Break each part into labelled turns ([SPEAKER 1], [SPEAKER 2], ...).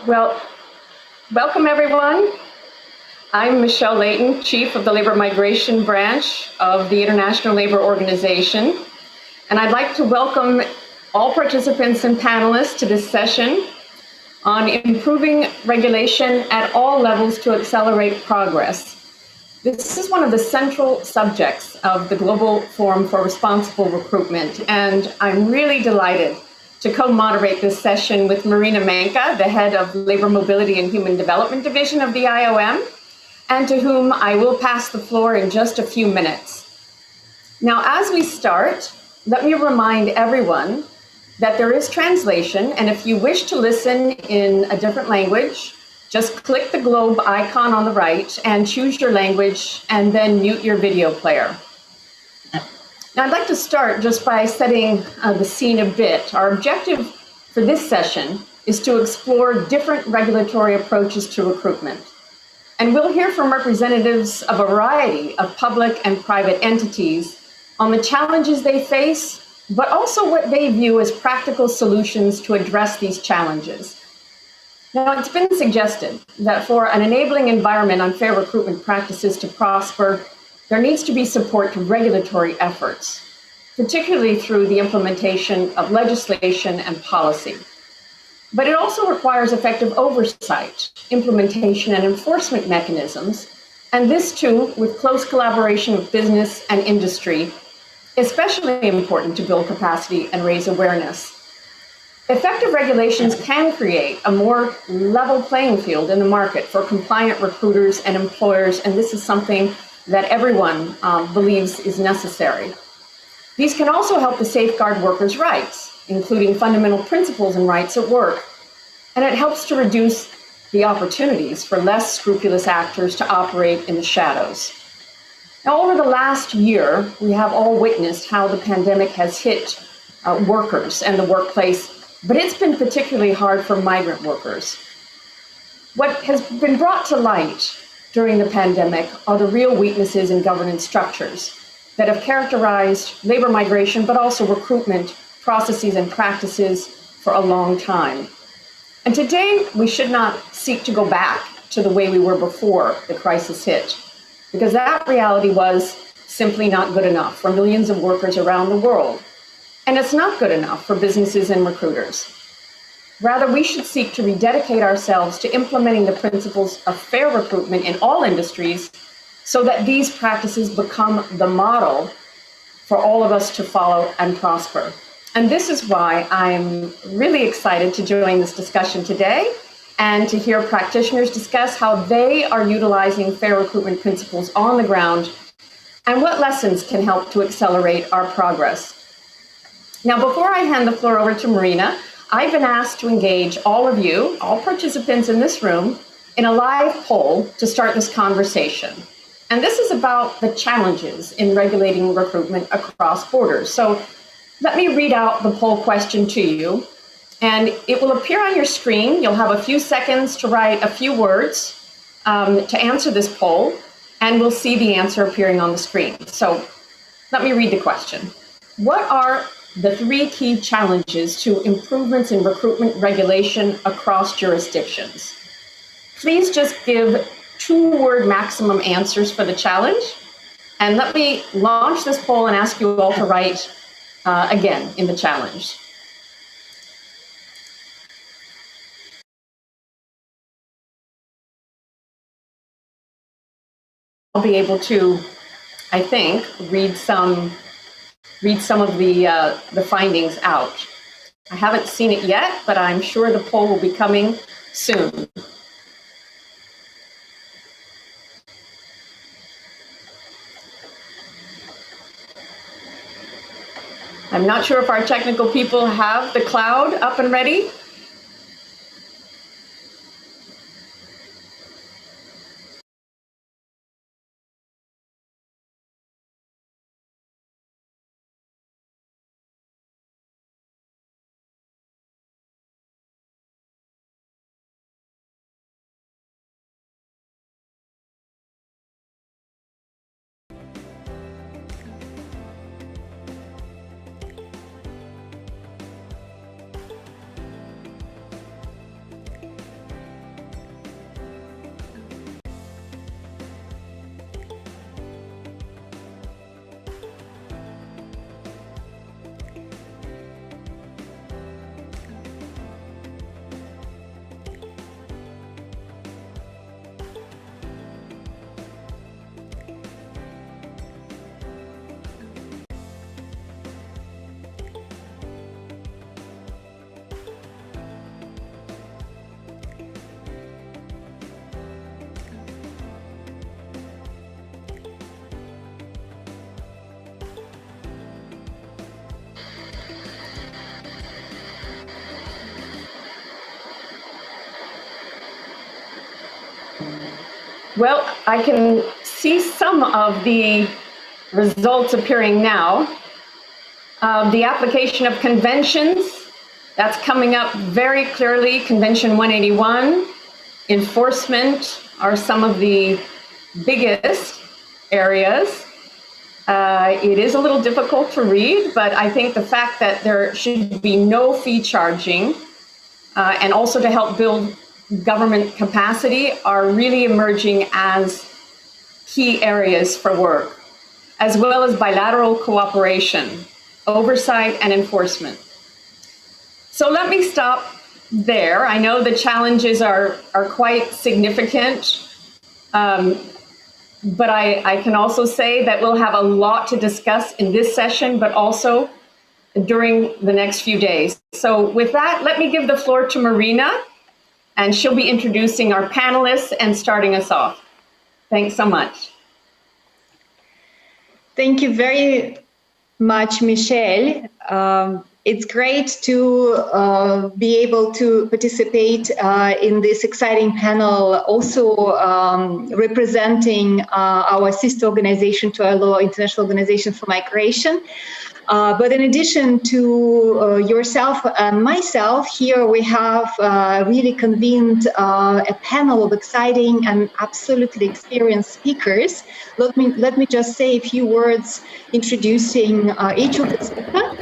[SPEAKER 1] Well, welcome everyone. I'm Michelle Layton, Chief of the Labor Migration Branch of the International Labor Organization, and I'd like to welcome all participants and panelists to this session on improving regulation at all levels to accelerate progress. This is one of the central subjects of the Global Forum for Responsible Recruitment, and I'm really delighted to co-moderate this session with Marina Manka, the head of Labor Mobility and Human Development Division of the IOM, and to whom I will pass the floor in just a few minutes. Now, as we start, let me remind everyone that there is translation, and if you wish to listen in a different language, just click the globe icon on the right and choose your language and then mute your video player. Now, I'd like to start just by setting the scene a bit. Our objective for this session is to explore different regulatory approaches to recruitment. And we'll hear from representatives of a variety of public and private entities on the challenges they face, but also what they view as practical solutions to address these challenges. Now, it's been suggested that for an enabling environment on fair recruitment practices to prosper, there needs to be support to regulatory efforts, particularly through the implementation of legislation and policy. But it also requires effective oversight, implementation, and enforcement mechanisms, and this too with close collaboration with business and industry, especially important to build capacity and raise awareness. Effective regulations can create a more level playing field in the market for compliant recruiters and employers, and this is something that everyone believes is necessary. These can also help to safeguard workers' rights, including fundamental principles and rights at work, and it helps to reduce the opportunities for less scrupulous actors to operate in the shadows. Now, over the last year, we have all witnessed how the pandemic has hit workers and the workplace, but it's been particularly hard for migrant workers. What has been brought to light during the pandemic are the real weaknesses in governance structures that have characterized labor migration, but also recruitment processes and practices for a long time. And today, we should not seek to go back to the way we were before the crisis hit, because that reality was simply not good enough for millions of workers around the world. And it's not good enough for businesses and recruiters. Rather, we should seek to rededicate ourselves to implementing the principles of fair recruitment in all industries so that these practices become the model for all of us to follow and prosper. And this is why I'm really excited to join this discussion today and to hear practitioners discuss how they are utilizing fair recruitment principles on the ground and what lessons can help to accelerate our progress. Now, before I hand the floor over to Marina, I've been asked to engage all of you, all participants in this room, in a live poll to start this conversation. And this is about the challenges in regulating recruitment across borders. So let me read out the poll question to you, and it will appear on your screen. You'll have a few seconds to write a few words to answer this poll, and we'll see the answer appearing on the screen. So let me read the question. What are the 3 key challenges to improvements in recruitment regulation across jurisdictions? Please just give 2-word maximum answers for the challenge. And let me launch this poll and ask you all to write again in the challenge. I'll be able to, I think, read some of the findings out. I haven't seen it yet, but I'm sure the poll will be coming soon. I'm not sure if our technical people have the cloud up and ready. Well, I can see some of the results appearing now. The application of conventions, that's coming up very clearly. Convention 181, enforcement are some of the biggest areas. It is a little difficult to read, but I think the fact that there should be no fee charging and also to help build government capacity are really emerging as key areas for work, as well as bilateral cooperation, oversight and enforcement. So let me stop there. I know the challenges are quite significant, but I can also say that we'll have a lot to discuss in this session, but also during the next few days. So with that, let me give the floor to Marina, and she'll be introducing our panelists and starting us off. Thanks so much.
[SPEAKER 2] Thank you very much, Michelle. It's great to be able to participate in this exciting panel, also representing our sister organization to ILO, International Organization for Migration. But in addition to yourself and myself, here we have really convened a panel of exciting and absolutely experienced speakers. Let me just say a few words introducing each of the speakers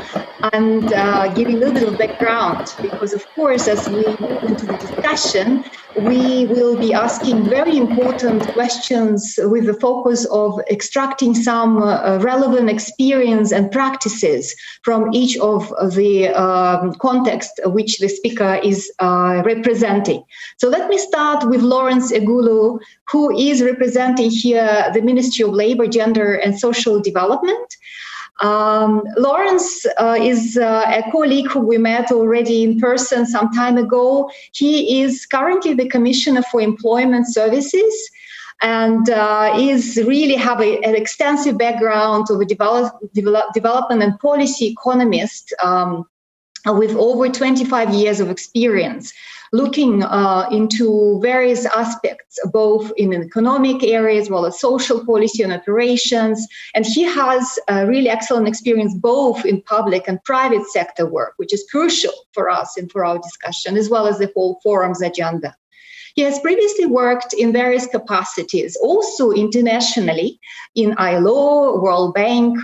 [SPEAKER 2] and giving a little bit of background, because of course, as we move into the discussion, we will be asking very important questions with the focus of extracting some relevant experience and practices from each of the context which the speaker is representing. So let me start with Lawrence Egulu, who is representing here the Ministry of Labour, Gender and Social Development. Lawrence is a colleague who we met already in person some time ago. He is currently the Commissioner for Employment Services and is really have an extensive background of a development and policy economist with over 25 years of experience, looking into various aspects, both in an economic area as well as social policy and operations. And he has a really excellent experience both in public and private sector work, which is crucial for us and for our discussion, as well as the whole forum's agenda. He has previously worked in various capacities, also internationally in ILO, World Bank.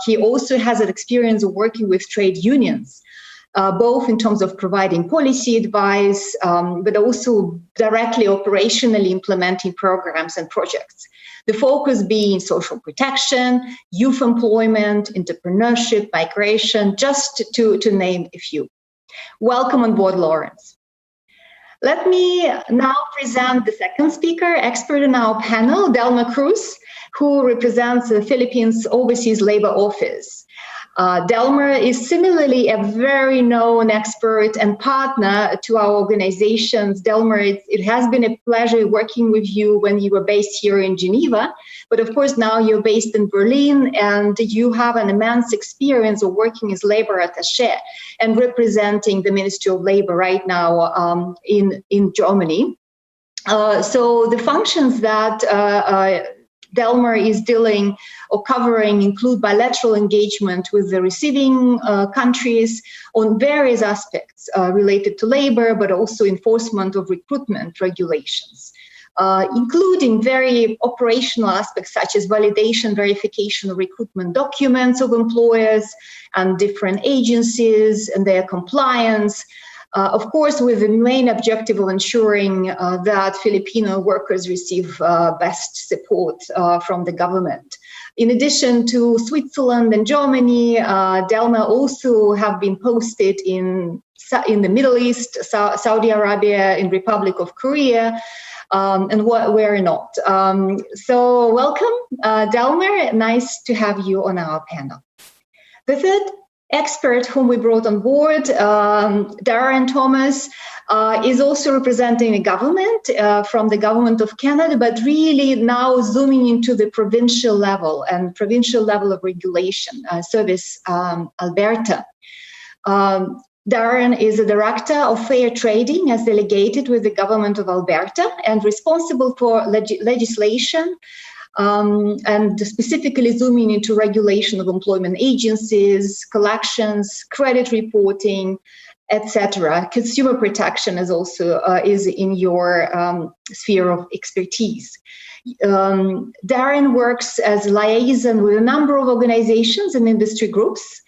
[SPEAKER 2] He also has an experience of working with trade unions, both in terms of providing policy advice, but also directly operationally implementing programs and projects. The focus being social protection, youth employment, entrepreneurship, migration, just to name a few. Welcome on board, Lawrence. Let me now present the second speaker, expert in our panel, Delma Cruz, who represents the Philippines Overseas Labor Office. Delmer is similarly a very known expert and partner to our organizations. Delmer, it has been a pleasure working with you when you were based here in Geneva, but of course now you're based in Berlin and you have an immense experience of working as labor attaché and representing the Ministry of Labor right now in Germany. So the functions that Delmer is dealing or covering include bilateral engagement with the receiving countries on various aspects related to labor, but also enforcement of recruitment regulations, including very operational aspects such as validation, verification of recruitment documents of employers and different agencies and their compliance. Of course, with the main objective of ensuring that Filipino workers receive best support from the government. In addition to Switzerland and Germany, Delma also have been posted in the Middle East, Saudi Arabia, in Republic of Korea, and where not. So welcome, Delmer. Nice to have you on our panel. The third expert whom we brought on board, Darren Thomas, is also representing the government from the government of Canada, but really now zooming into the provincial level and provincial level of regulation, Service Alberta. Darren is a director of fair trading as delegated with the government of Alberta and responsible for legislation and specifically zooming into regulation of employment agencies, collections, credit reporting, etc. Consumer protection is also is in your sphere of expertise. Darren works as liaison with a number of organizations and industry groups,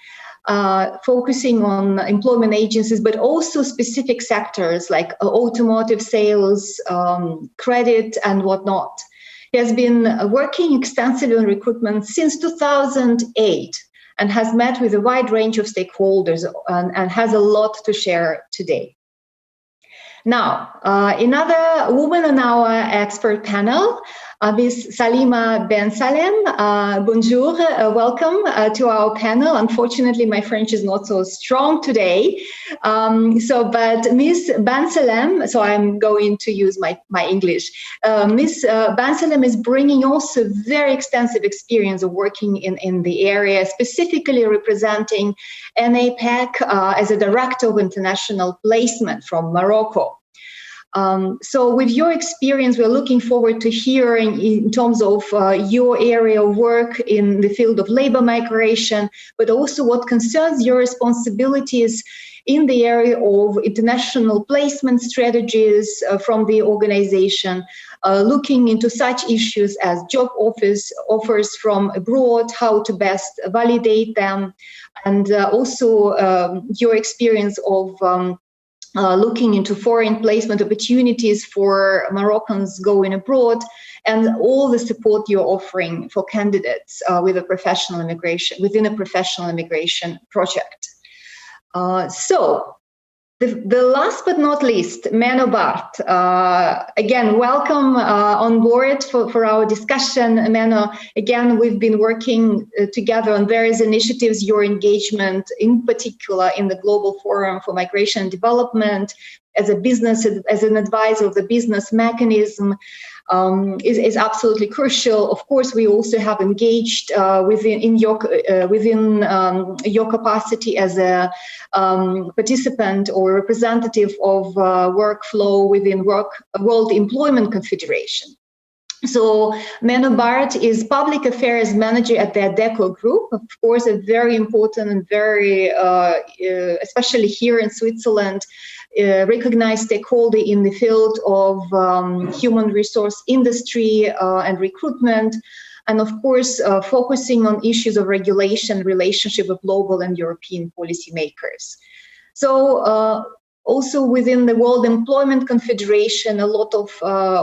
[SPEAKER 2] focusing on employment agencies, but also specific sectors like automotive sales, credit, and whatnot. He has been working extensively on recruitment since 2008 and has met with a wide range of stakeholders and has a lot to share today. Now, another woman on our expert panel, Ms. Salima Ben Salem. Bonjour, welcome to our panel. Unfortunately, my French is not so strong today. But Ms. Ben Salem, so I'm going to use my English. Ms. Ben Salem is bringing also very extensive experience of working in the area, specifically representing NAPAC as a director of international placement from Morocco. So with your experience, we're looking forward to hearing in terms of your area of work in the field of labor migration, but also what concerns your responsibilities in the area of international placement strategies from the organization, looking into such issues as job offers from abroad, how to best validate them, and also your experience of looking into foreign placement opportunities for Moroccans going abroad, and all the support you're offering for candidates within a professional immigration project. So the last but not least, Menno Bart. Again, welcome on board for our discussion. Menno, again, we've been working together on various initiatives. Your engagement, in particular, in the Global Forum for Migration and Development, as an advisor of the business mechanism, is absolutely crucial. Of course, we also have engaged within your capacity as a participant or representative of workflow within World Employment Confederation. So Menno Bart is Public Affairs Manager at the Adecco Group, of course, a very important and very, especially here in Switzerland, recognized stakeholder in the field of human resource industry and recruitment, and of course, focusing on issues of regulation, relationship with global and European policymakers. So also within the World Employment Confederation, a lot of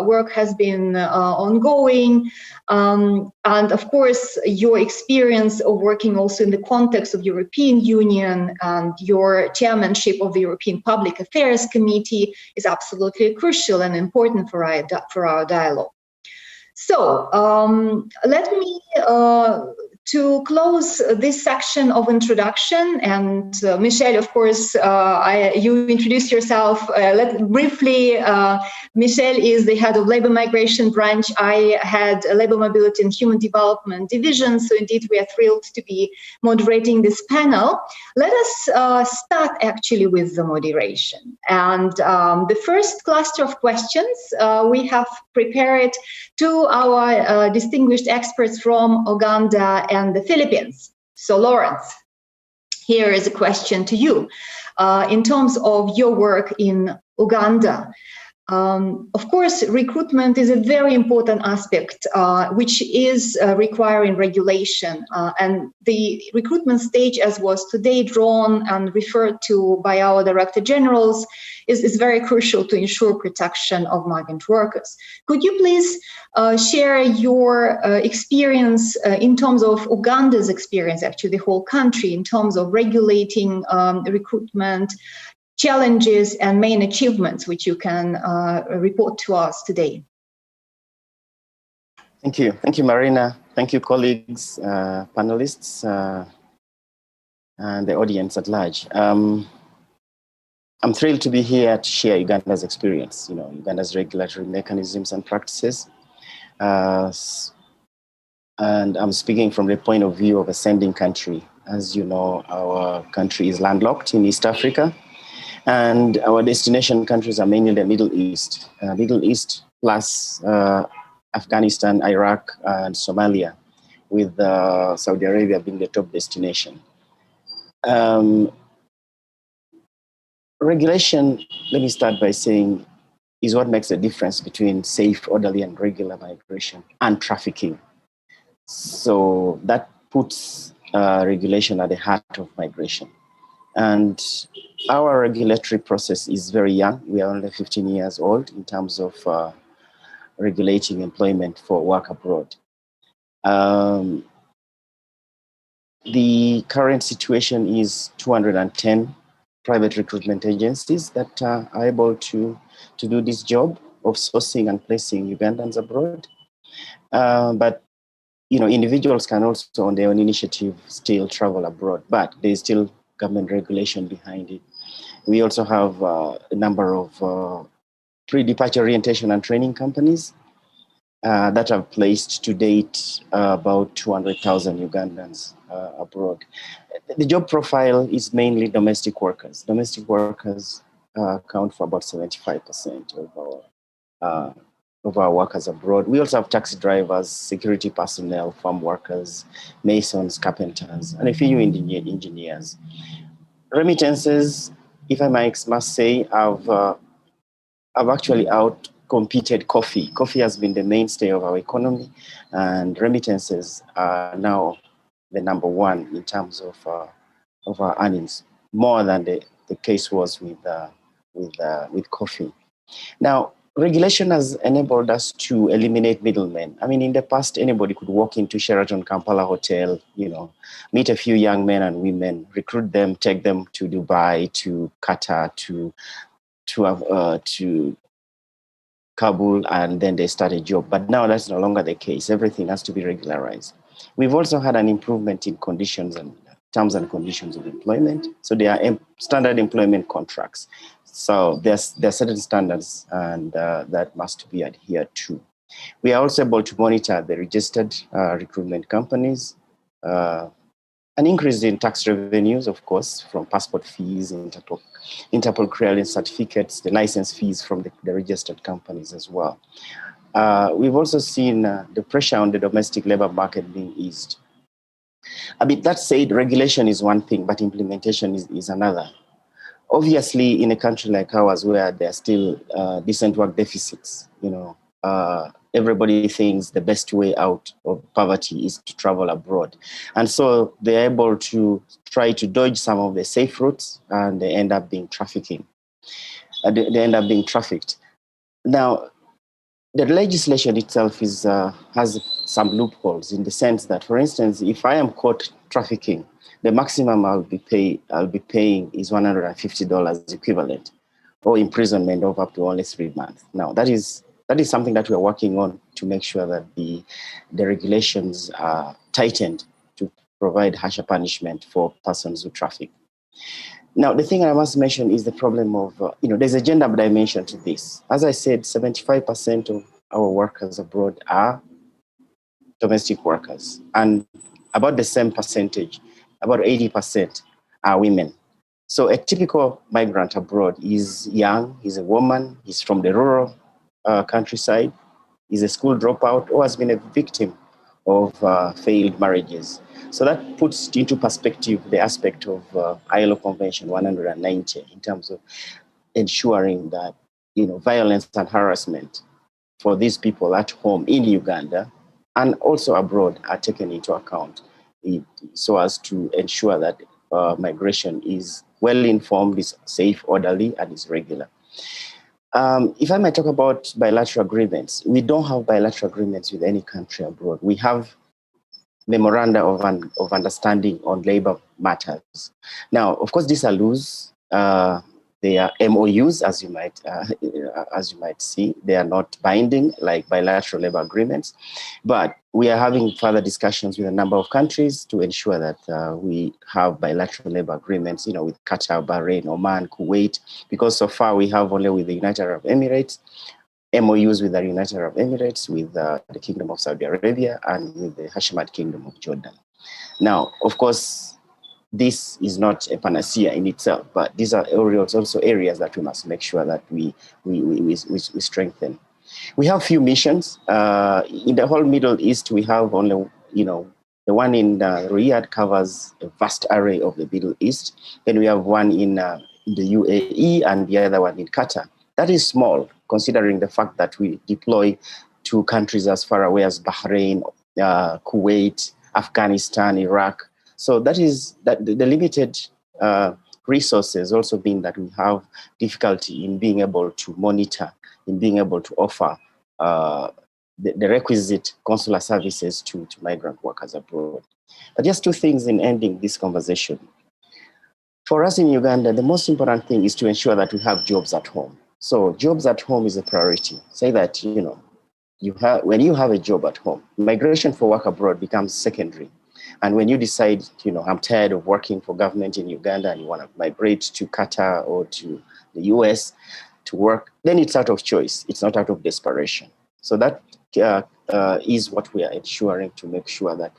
[SPEAKER 2] work has been ongoing. And of course, your experience of working also in the context of European Union and your chairmanship of the European Public Affairs Committee is absolutely crucial and important for our dialogue. So let me to close this section of introduction, and Michelle, of course, you introduced yourself. Briefly, Michelle is the head of Labor Migration Branch. I had a Labor Mobility and Human Development Division, so indeed we are thrilled to be moderating this panel. Let us start actually with the moderation. And the first cluster of questions we have prepared to our distinguished experts from Uganda and the Philippines. So Lawrence, here is a question to you. In terms of your work in Uganda, of course, recruitment is a very important aspect, which is requiring regulation. And the recruitment stage, as was today drawn and referred to by our Director Generals, is very crucial to ensure protection of migrant workers. Could you please share your experience in terms of Uganda's experience, actually the whole country, in terms of regulating recruitment, challenges and main achievements which you can report to us today?
[SPEAKER 3] Thank you. Thank you, Marina. Thank you, colleagues, panelists, and the audience at large. I'm thrilled to be here to share Uganda's experience, Uganda's regulatory mechanisms and practices. And I'm speaking from the point of view of a sending country. As you know, our country is landlocked in East Africa. And our destination countries are mainly the Middle East plus Afghanistan, Iraq, and Somalia, with Saudi Arabia being the top destination. Regulation, let me start by saying, is what makes the difference between safe, orderly, and regular migration and trafficking. So that puts regulation at the heart of migration. And our regulatory process is very young. We are only 15 years old in terms of regulating employment for work abroad. The current situation is 210 private recruitment agencies that are able to do this job of sourcing and placing Ugandans abroad. But individuals can also, on their own initiative, still travel abroad, but there's still government regulation behind it. We also have a number of pre-departure orientation and training companies that have placed to date about 200,000 Ugandans abroad. The job profile is mainly domestic workers. Domestic workers account for about 75% of our workers abroad. We also have taxi drivers, security personnel, farm workers, masons, carpenters, and a few engineers. Remittances, if I must say, have actually outcompeted coffee. Coffee has been the mainstay of our economy, and remittances are now the number one in terms of our earnings, more than the case was with coffee. Now, regulation has enabled us to eliminate middlemen. I mean, in the past, anybody could walk into Sheraton Kampala Hotel, meet a few young men and women, recruit them, take them to Dubai, to Qatar, to Kabul, and then they start a job. But now that's no longer the case. Everything has to be regularized. We've also had an improvement in conditions and terms and conditions of employment. So there are standard employment contracts. So there are certain standards and that must be adhered to. We are also able to monitor the registered recruitment companies, an increase in tax revenues, of course, from passport fees, Interpol clearance certificates, the license fees from the registered companies as well. We've also seen the pressure on the domestic labor market being eased. I mean, that said, regulation is one thing, but implementation is another. Obviously, in a country like ours, where there are still decent work deficits, everybody thinks the best way out of poverty is to travel abroad. And so they're able to try to dodge some of the safe routes, and they end up being trafficking. They end up being trafficked. Now, the legislation itself has some loopholes in the sense that, for instance, if I am caught trafficking, the maximum I'll be paying is $150 equivalent, or imprisonment of up to only 3 months. Now, that is something that we're working on to make sure that the regulations are tightened to provide harsher punishment for persons who traffic. Now, the thing I must mention is the problem of, there's a gender dimension to this. As I said, 75% of our workers abroad are domestic workers, and about the same percentage, about 80%, are women. So a typical migrant abroad is young, he's a woman, he's from the rural countryside, he's a school dropout, or has been a victim of failed marriages. So that puts into perspective the aspect of ILO Convention 190 in terms of ensuring that violence and harassment for these people at home in Uganda and also abroad are taken into account, so as to ensure that migration is well informed, is safe, orderly, and is regular. If I might talk about bilateral agreements, we don't have bilateral agreements with any country abroad. We have memoranda of understanding on labor matters. Now, of course, these are loose. They are MOUs, as you might see. They are not binding like bilateral labor agreements, but we are having further discussions with a number of countries to ensure that we have bilateral labor agreements, with Qatar, Bahrain, Oman, Kuwait, because so far we have only with the United Arab Emirates, MOUs with the United Arab Emirates, with the Kingdom of Saudi Arabia, and with the Hashemite Kingdom of Jordan. Now, of course, this is not a panacea in itself, but these are areas, also areas that we must make sure that we strengthen. We have few missions. In the whole Middle East, we have only, the one in Riyadh covers a vast array of the Middle East. Then we have one in the UAE and the other one in Qatar. That is small, considering the fact that we deploy to countries as far away as Bahrain, Kuwait, Afghanistan, Iraq. So that is that the limited resources also mean that we have difficulty in being able to monitor, in being able to offer the requisite consular services to migrant workers abroad. But just two things in ending this conversation. For us in Uganda, the most important thing is to ensure that we have jobs at home. So jobs at home is a priority. Say that, when you have a job at home, migration for work abroad becomes secondary. And when you decide, I'm tired of working for government in Uganda and you want to migrate to Qatar or to the US to work, then it's out of choice. It's not out of desperation. So that is what we are ensuring, to make sure that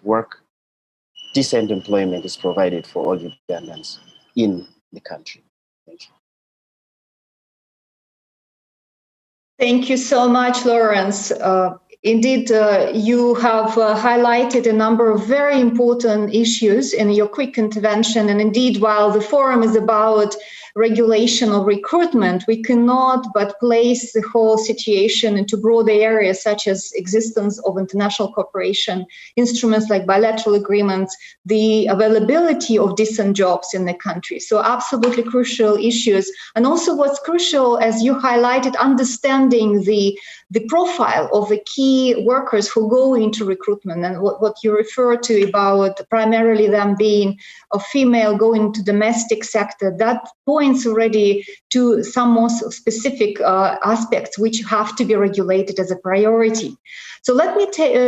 [SPEAKER 3] decent employment is provided for all Ugandans in the country. Thank you.
[SPEAKER 2] Thank you so much, Lawrence. Indeed, you have highlighted a number of very important issues in your quick intervention. And indeed, while the forum is about regulation of recruitment, we cannot but place the whole situation into broader areas such as existence of international cooperation, instruments like bilateral agreements, the availability of decent jobs in the country. So absolutely crucial issues. And also what's crucial, as you highlighted, understanding the profile of the key workers who go into recruitment, and what you refer to about primarily them being a female going to domestic sector, that points already to some more specific aspects which have to be regulated as a priority. So let me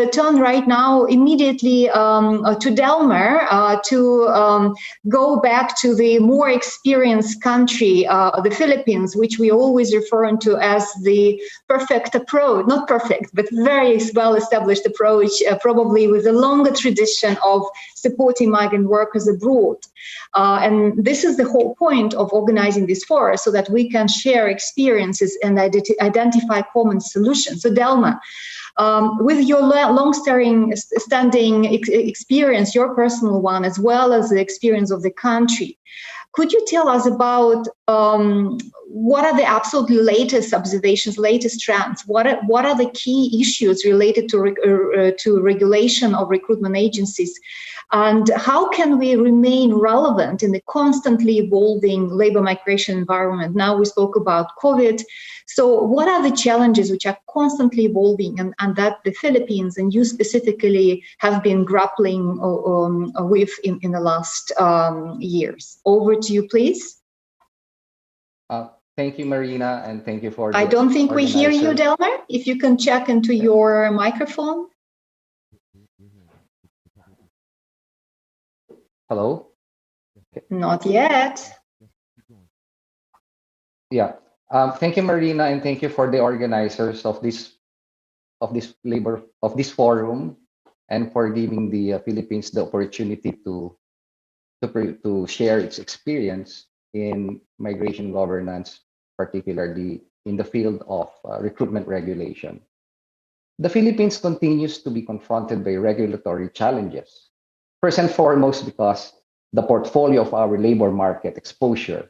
[SPEAKER 2] turn right now immediately to Delmer to go back to the more experienced country, the Philippines, which we always refer to as the perfect approach, not perfect, but very well-established approach, probably with a longer tradition of supporting migrant workers abroad. And this is the whole point of organizing this forum, so that we can share experiences and identify common solutions. So Delma, with your long-standing experience, your personal one, as well as the experience of the country, could you tell us about what are the absolutely latest observations, latest trends? What are the key issues related to regulation of recruitment agencies? And how can we remain relevant in the constantly evolving labor migration environment? Now we spoke about COVID. So what are the challenges which are constantly evolving and that the Philippines and you specifically have been grappling with in the last years? Over to you, please.
[SPEAKER 4] Thank you, Marina, and thank you for the
[SPEAKER 2] I don't think we hear you, Delmer. If you can check into your microphone.
[SPEAKER 4] Hello?
[SPEAKER 2] Not yet.
[SPEAKER 4] Yeah. Thank you, Marina, and thank you for the organizers of this forum, and for giving the Philippines the opportunity to share its experience in migration governance, particularly in the field of recruitment regulation. The Philippines continues to be confronted by regulatory challenges. First and foremost, because the portfolio of our labor market exposure,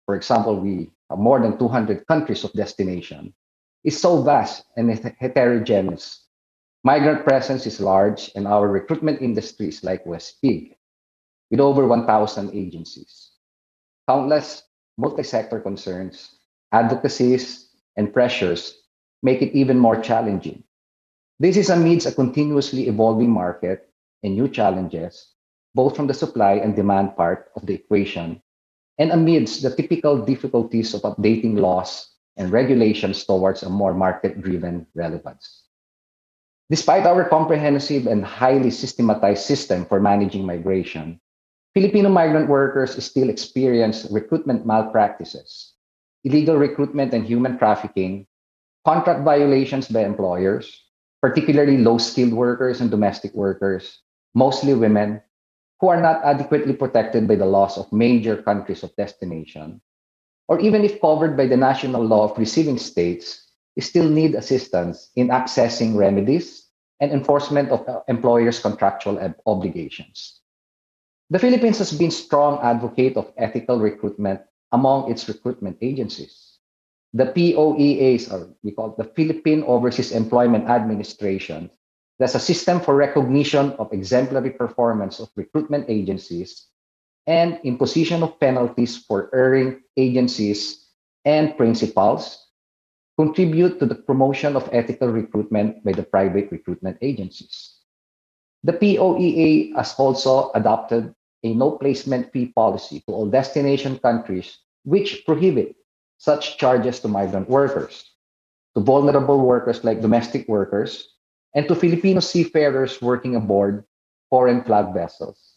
[SPEAKER 4] for example, we have more than 200 countries of destination, is so vast and heterogeneous. Migrant presence is large, and our recruitment industry is likewise big, with over 1,000 agencies. Countless multi-sector concerns, advocacies, and pressures make it even more challenging. This is amidst a continuously evolving market and new challenges, both from the supply and demand part of the equation, and amidst the typical difficulties of updating laws and regulations towards a more market-driven relevance. Despite our comprehensive and highly systematized system for managing migration, Filipino migrant workers still experience recruitment malpractices, illegal recruitment and human trafficking, contract violations by employers, particularly low-skilled workers and domestic workers, mostly women, who are not adequately protected by the laws of major countries of destination, or even if covered by the national law of receiving states, still need assistance in accessing remedies and enforcement of employers' contractual obligations. The Philippines has been strong advocate of ethical recruitment among its recruitment agencies. The POEAs, or we call it the Philippine Overseas Employment Administration, that's a system for recognition of exemplary performance of recruitment agencies and imposition of penalties for erring agencies and principals, contribute to the promotion of ethical recruitment by the private recruitment agencies. The POEA has also adopted a no placement fee policy to all destination countries which prohibit such charges to migrant workers, to vulnerable workers like domestic workers, and to Filipino seafarers working aboard foreign flag vessels.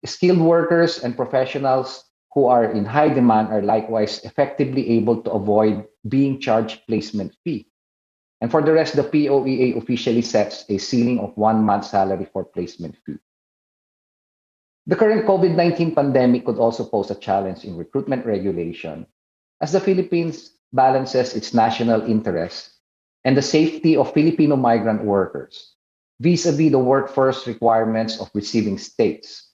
[SPEAKER 4] Skilled workers and professionals who are in high demand are likewise effectively able to avoid being charged placement fee. And for the rest, the POEA officially sets a ceiling of 1 month's salary for placement fee. The current COVID-19 pandemic could also pose a challenge in recruitment regulation, as the Philippines balances its national interests and the safety of Filipino migrant workers vis-a-vis the workforce requirements of receiving states.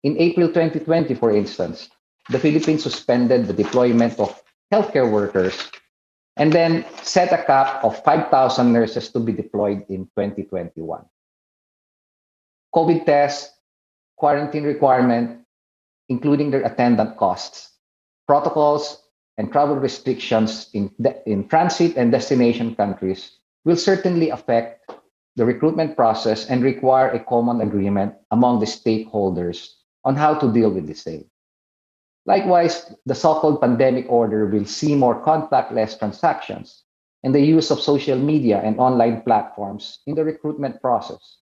[SPEAKER 4] In April 2020, for instance, the Philippines suspended the deployment of healthcare workers and then set a cap of 5,000 nurses to be deployed in 2021. COVID tests, quarantine requirement, including their attendant costs, protocols, and travel restrictions in transit and destination countries will certainly affect the recruitment process and require a common agreement among the stakeholders on how to deal with the same. Likewise, the so-called pandemic order will see more contactless transactions and the use of social media and online platforms in the recruitment process.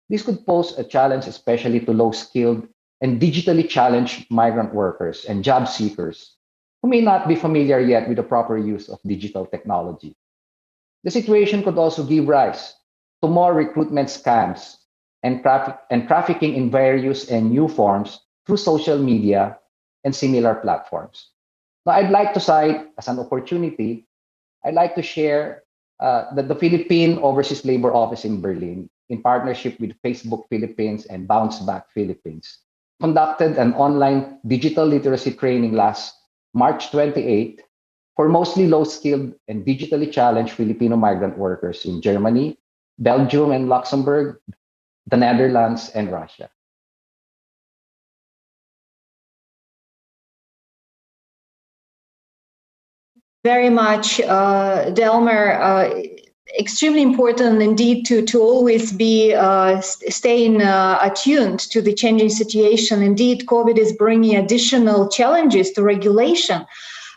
[SPEAKER 4] This could pose a challenge especially to low-skilled and digitally challenged migrant workers and job seekers who may not be familiar yet with the proper use of digital technology. The situation could also give rise to more recruitment scams and trafficking in various and new forms through social media and similar platforms. Now, I'd like to cite as an opportunity, I'd like to share that the Philippine Overseas Labor Office in Berlin, in partnership with Facebook Philippines and Bounce Back Philippines, conducted an online digital literacy training last March 28 for mostly low-skilled and digitally challenged Filipino migrant workers in Germany, Belgium and Luxembourg, the Netherlands, and Russia.
[SPEAKER 2] Very much, Delmer. Extremely important indeed to always be staying attuned to the changing situation. Indeed, COVID is bringing additional challenges to regulation.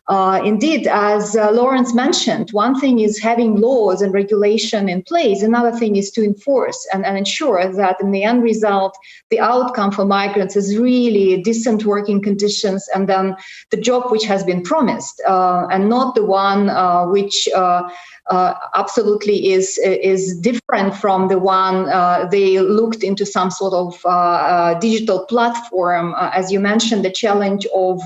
[SPEAKER 2] Indeed, as Lawrence mentioned, one thing is having laws and regulation in place. Another thing is to enforce and ensure that in the end result, the outcome for migrants is really decent working conditions and then the job which has been promised and not the one which absolutely is different from the one they looked into some sort of digital platform. As you mentioned, the challenge of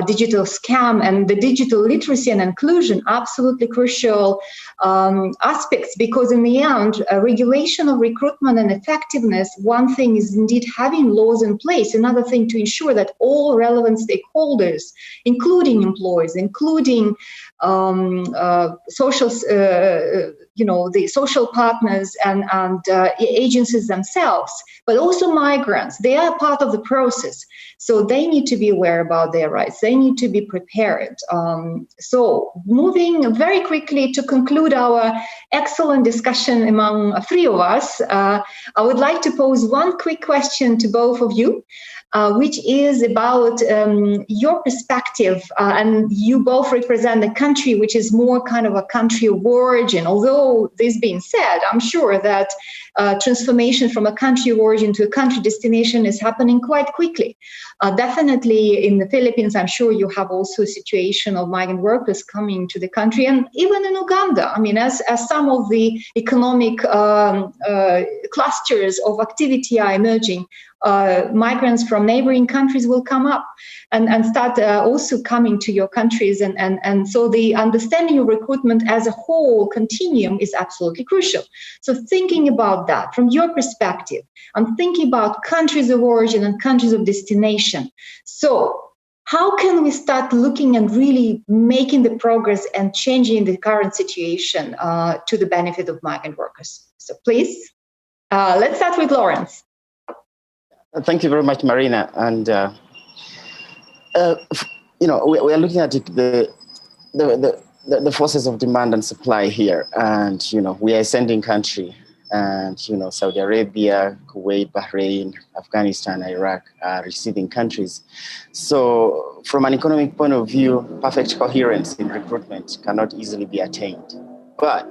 [SPEAKER 2] digital scam and the digital literacy and inclusion, absolutely crucial aspects, because in the end, regulation of recruitment and effectiveness, one thing is indeed having laws in place, another thing to ensure that all relevant stakeholders, including employers, including social, the social partners and agencies themselves, but also migrants, they are part of the process. So they need to be aware about their rights. They need to be prepared. So moving very quickly to conclude our excellent discussion among three of us, I would like to pose one quick question to both of you, which is about your perspective. And you both represent a country which is more kind of a country of origin. Although this being said, I'm sure that transformation from a country of origin to a country destination is happening quite quickly. Definitely in the Philippines, I'm sure you have also a situation of migrant workers coming to the country, and even in Uganda. I mean, as some of the economic clusters of activity are emerging, migrants from neighboring countries will come up and start also coming to your countries. And so the understanding of recruitment as a whole continuum is absolutely crucial. So thinking about that from your perspective, I'm thinking about countries of origin and countries of destination. So how can we start looking and really making the progress and changing the current situation to the benefit of migrant workers? So please, let's start with Lawrence.
[SPEAKER 3] Thank you very much, Marina. And we are looking at the forces of demand and supply here, and we are a sending country, and Saudi Arabia, Kuwait, Bahrain, Afghanistan, Iraq are receiving countries. So from an economic point of view, perfect coherence in recruitment cannot easily be attained. But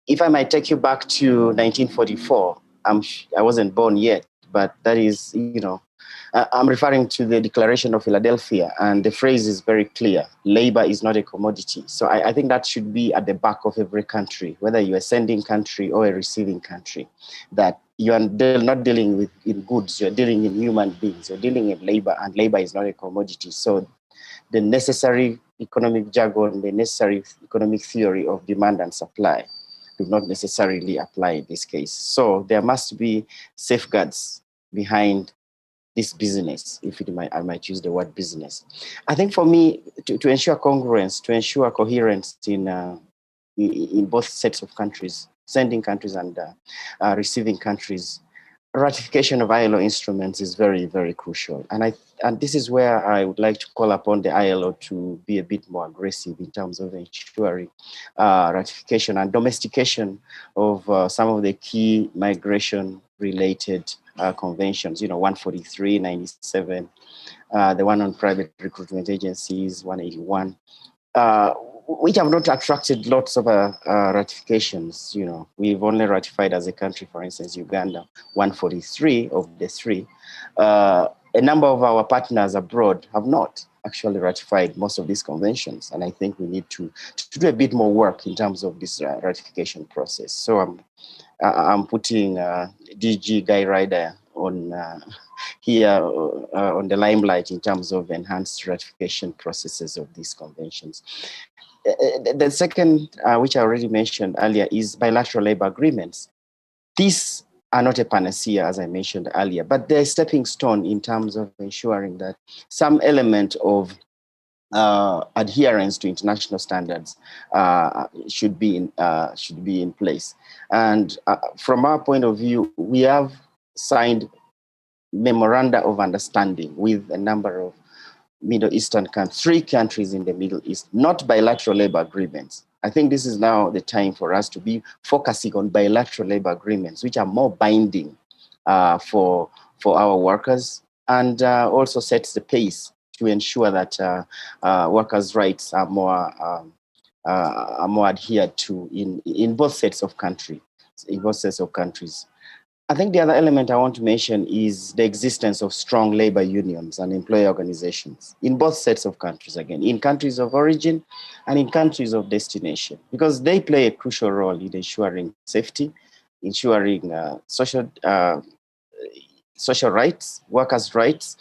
[SPEAKER 3] if I might take you back to 1944, I wasn't born yet, but that is, I'm referring to the Declaration of Philadelphia, and the phrase is very clear: labor is not a commodity. So I think that should be at the back of every country, whether you're a sending country or a receiving country, that you are not dealing with in goods, you're dealing in human beings, you're dealing in labor, and labor is not a commodity. So the necessary economic jargon, the necessary economic theory of demand and supply do not necessarily apply in this case. So there must be safeguards behind this business, I might use the word business. I think for me, to ensure congruence, to ensure coherence in both sets of countries, sending countries and receiving countries, ratification of ILO instruments is very, very crucial. And this is where I would like to call upon the ILO to be a bit more aggressive in terms of ensuring ratification and domestication of some of the key migration-related conventions, 143, 97, the one on private recruitment agencies, 181, which have not attracted lots of ratifications. We've only ratified as a country, for instance, Uganda, 143 of the three. A number of our partners abroad have not actually ratified most of these conventions. And I think we need to do a bit more work in terms of this ratification process. So I'm putting DG Guy Ryder on here on the limelight in terms of enhanced ratification processes of these conventions. The second, which I already mentioned earlier, is bilateral labor agreements. These are not a panacea, as I mentioned earlier, but they're a stepping stone in terms of ensuring that some element of adherence to international standards should be in place. And from our point of view, we have signed memoranda of understanding with a number of Middle Eastern countries, 3 countries in the Middle East, not bilateral labor agreements. I think this is now the time for us to be focusing on bilateral labor agreements, which are more binding for our workers, and also sets the pace to ensure that workers' rights are more adhered to in both sets of countries. I think the other element I want to mention is the existence of strong labor unions and employer organizations in both sets of countries, again, in countries of origin and in countries of destination, because they play a crucial role in ensuring safety, ensuring social rights, workers' rights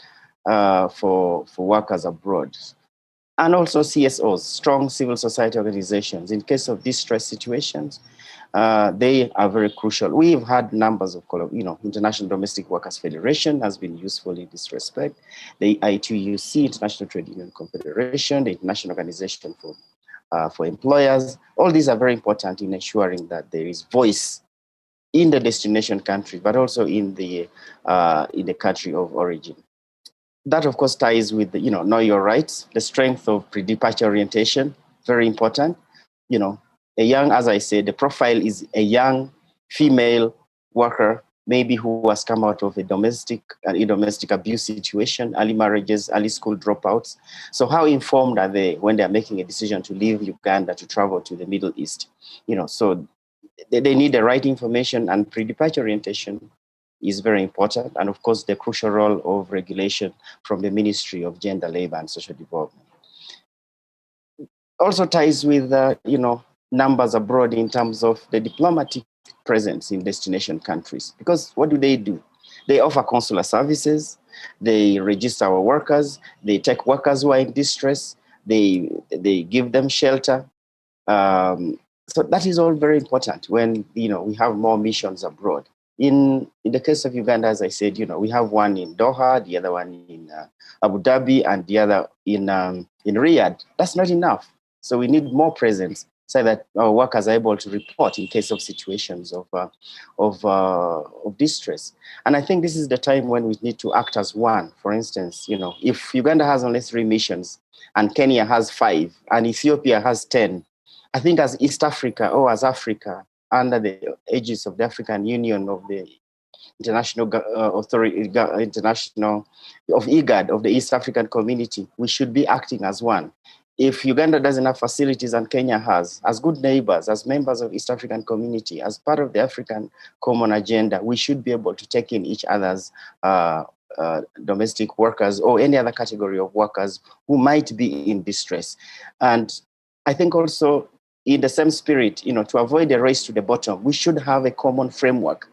[SPEAKER 3] for workers abroad. And also CSOs, strong civil society organizations. In case of distress situations, they are very crucial. We've had numbers of, International Domestic Workers Federation has been useful in this respect. The ITUC, International Trade Union Confederation, the International Organization for Employers. All these are very important in ensuring that there is voice in the destination country, but also in the country of origin. That, of course, ties with know your rights, the strength of pre-departure orientation, very important. As I said, the profile is a young female worker, maybe who has come out of a domestic abuse situation, early marriages, early school dropouts. So how informed are they when they're making a decision to leave Uganda to travel to the Middle East? So they need the right information, and pre-departure orientation is very important. And of course, the crucial role of regulation from the Ministry of Gender, Labor and Social Development. Also ties with, numbers abroad in terms of the diplomatic presence in destination countries. Because what do? They offer consular services, they register our workers, they take workers who are in distress, they give them shelter. So that is all very important when we have more missions abroad. In the case of Uganda, as I said, we have one in Doha, the other one in Abu Dhabi, and the other in Riyadh. That's not enough. So we need more presence so that our workers are able to report in case of situations of distress. And I think this is the time when we need to act as one. For instance, if Uganda has only 3 missions and Kenya has 5 and Ethiopia has 10, I think as East Africa or as Africa, under the aegis of the African Union, of the international international of IGAD, of the East African Community, we should be acting as one. If Uganda doesn't have facilities and Kenya has, as good neighbors, as members of East African Community, as part of the African Common Agenda, we should be able to take in each other's domestic workers or any other category of workers who might be in distress. And I think also, in the same spirit, to avoid a race to the bottom, we should have a common framework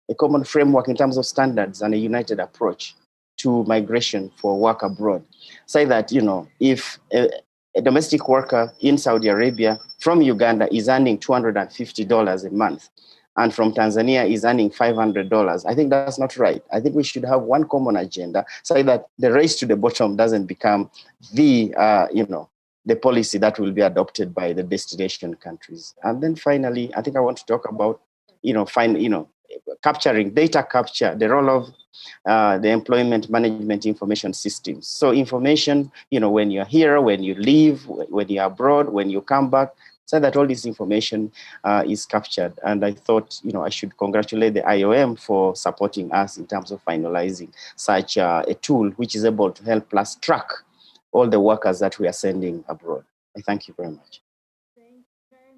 [SPEAKER 3] in terms of standards and a united approach to migration for work abroad. Say that, if a domestic worker in Saudi Arabia from Uganda is earning $250 a month, and from Tanzania is earning $500, I think that's not right. I think we should have one common agenda so that the race to the bottom doesn't become the policy that will be adopted by the destination countries. And then finally, I think I want to talk about, capturing data capture, the role of the employment management information systems. So information, when you're here, when you leave, when you're abroad, when you come back, so that all this information is captured. And I thought, I should congratulate the IOM for supporting us in terms of finalizing such a tool, which is able to help us track all the workers that we are sending abroad. I thank you very much.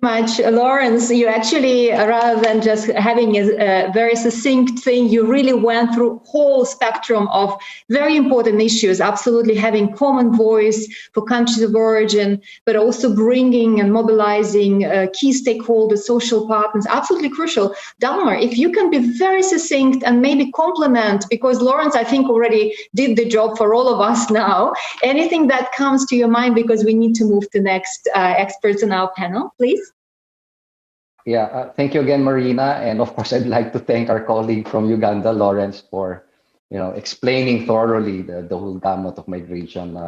[SPEAKER 2] Much, Lawrence. You actually, rather than just having a very succinct thing, you really went through whole spectrum of very important issues, absolutely having common voice for countries of origin, but also bringing and mobilizing key stakeholders, social partners, absolutely crucial. Dalmar, if you can be very succinct and maybe complement, because Lawrence, I think, already did the job for all of us now, anything that comes to your mind, because we need to move to next experts in our panel, please.
[SPEAKER 4] Yeah, thank you again, Marina. And of course, I'd like to thank our colleague from Uganda, Lawrence, for explaining thoroughly the whole gamut of migration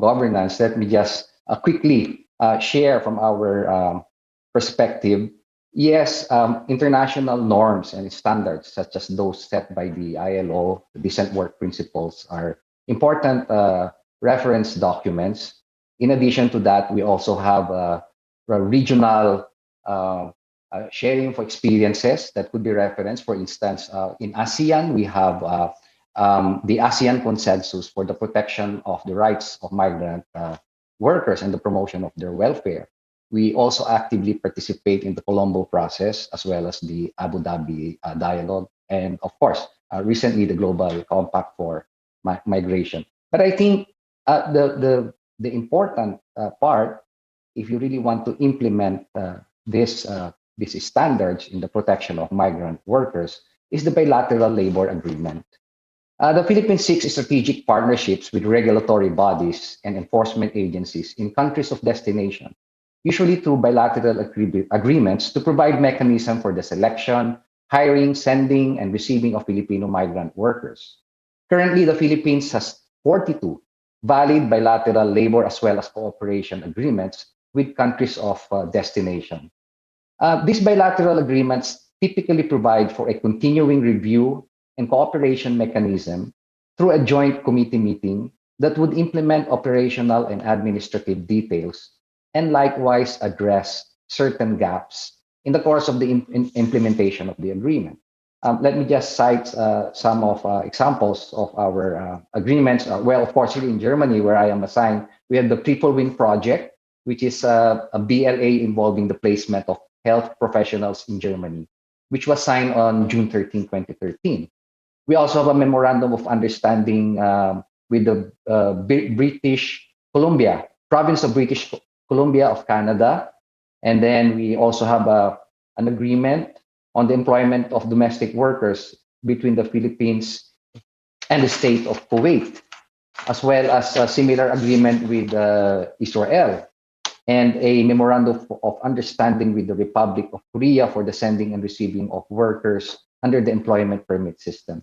[SPEAKER 4] governance. Let me just quickly share from our perspective. Yes, international norms and standards, such as those set by the ILO, the Decent Work Principles, are important reference documents. In addition to that, we also have a regional sharing for experiences that could be referenced. For instance, in ASEAN, we have the ASEAN Consensus for the protection of the rights of migrant workers and the promotion of their welfare. We also actively participate in the Colombo process, as well as the Abu Dhabi dialogue, and of course, recently the Global Compact for Migration. But I think the important part, if you really want to implement these standards in the protection of migrant workers, is the bilateral labor agreement. The Philippines seeks strategic partnerships with regulatory bodies and enforcement agencies in countries of destination, usually through bilateral agreements to provide mechanism for the selection, hiring, sending, and receiving of Filipino migrant workers. Currently, the Philippines has 42 valid bilateral labor as well as cooperation agreements with countries of destination. These bilateral agreements typically provide for a continuing review and cooperation mechanism through a joint committee meeting that would implement operational and administrative details and likewise address certain gaps in the course of the implementation of the agreement. Let me just cite some of examples of our agreements. Well, of course, here in Germany, where I am assigned, we have the Triple Win Project, which is a BLA involving the placement of health professionals in Germany, which was signed on June 13, 2013. We also have a memorandum of understanding with the British Columbia, province of British Columbia of Canada. And then we also have an agreement on the employment of domestic workers between the Philippines and the state of Kuwait, as well as a similar agreement with Israel, and a memorandum of understanding with the Republic of Korea for the sending and receiving of workers under the employment permit system.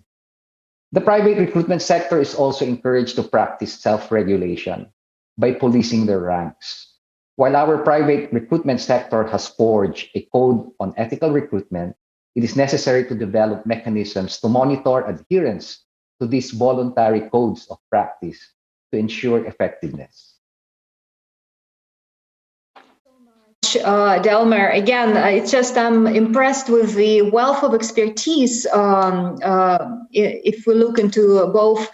[SPEAKER 4] The private recruitment sector is also encouraged to practice self-regulation by policing their ranks. While our private recruitment sector has forged a code on ethical recruitment, it is necessary to develop mechanisms to monitor adherence to these voluntary codes of practice to ensure effectiveness.
[SPEAKER 2] Delmer, again, it's just I'm impressed with the wealth of expertise. If we look into both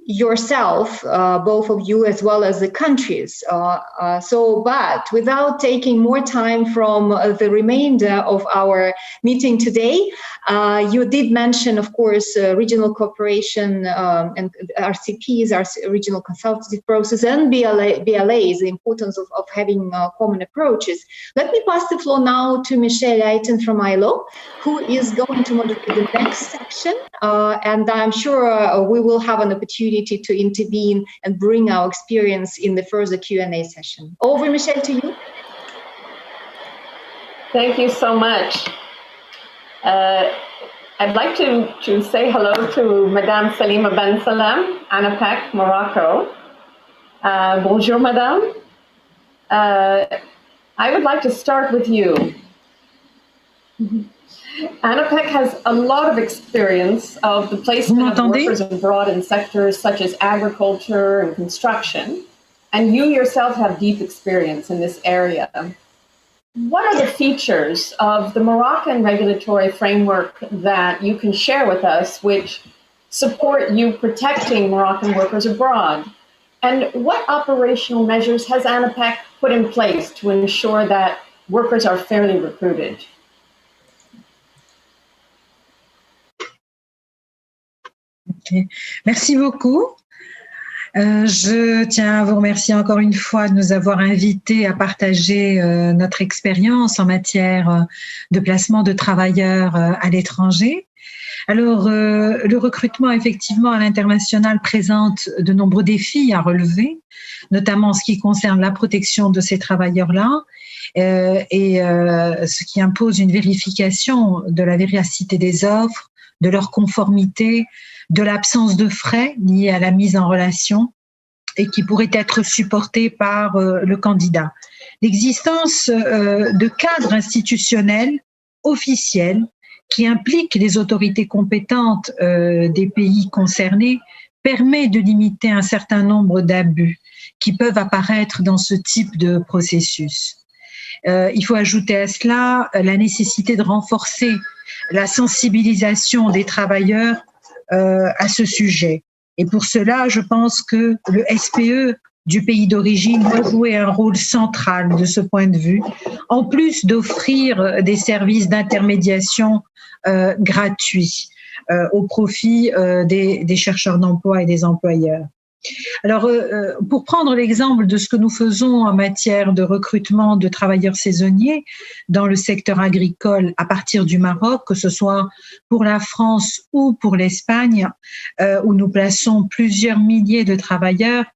[SPEAKER 2] yourself, both of you, as well as the countries. But without taking more time from the remainder of our meeting today, you did mention, of course, regional cooperation and RCPs, regional consultative process, and BLAs, the importance of having common approaches. Let me pass the floor now to Michelle Leijten from ILO, who is going to moderate the next section, and I'm sure we will have an opportunity to intervene and bring our experience in the further Q&A session. Over, Michelle, to you.
[SPEAKER 1] Thank you so much. I'd like to say hello to Madame Salima Ben Salam, Anapec, Morocco. Bonjour, Madame. I would like to start with you. Anapec has a lot of experience of the placement of workers abroad in sectors such as agriculture and construction, and you yourself have deep experience in this area. What are the features of the Moroccan regulatory framework that you can share with us which support you protecting Moroccan workers abroad? And what operational measures has Anapec put in place to ensure that workers are fairly recruited?
[SPEAKER 5] Okay. Merci beaucoup. Je tiens à vous remercier encore une fois de nous avoir invités à partager notre expérience en matière de placement de travailleurs à l'étranger. Alors, le recrutement, effectivement, à l'international présente de nombreux défis à relever, notamment en ce qui concerne la protection de ces travailleurs-là et ce qui impose une vérification de la véracité des offres, de leur conformité, de l'absence de frais liés à la mise en relation et qui pourraient être supportés par le candidat. L'existence de cadres institutionnels officiels qui impliquent les autorités compétentes des pays concernés permet de limiter un certain nombre d'abus qui peuvent apparaître dans ce type de processus. Il faut ajouter à cela la nécessité de renforcer la sensibilisation des travailleurs à ce sujet. Et pour cela, je pense que le SPE du pays d'origine doit jouer un rôle central de ce point de vue, en plus d'offrir des services d'intermédiation gratuits au profit des chercheurs d'emploi et des employeurs. Alors, pour prendre l'exemple de ce que nous faisons en matière de recrutement de travailleurs saisonniers dans le secteur agricole à partir du Maroc, que ce soit pour la France ou pour l'Espagne, où nous plaçons plusieurs milliers de travailleurs,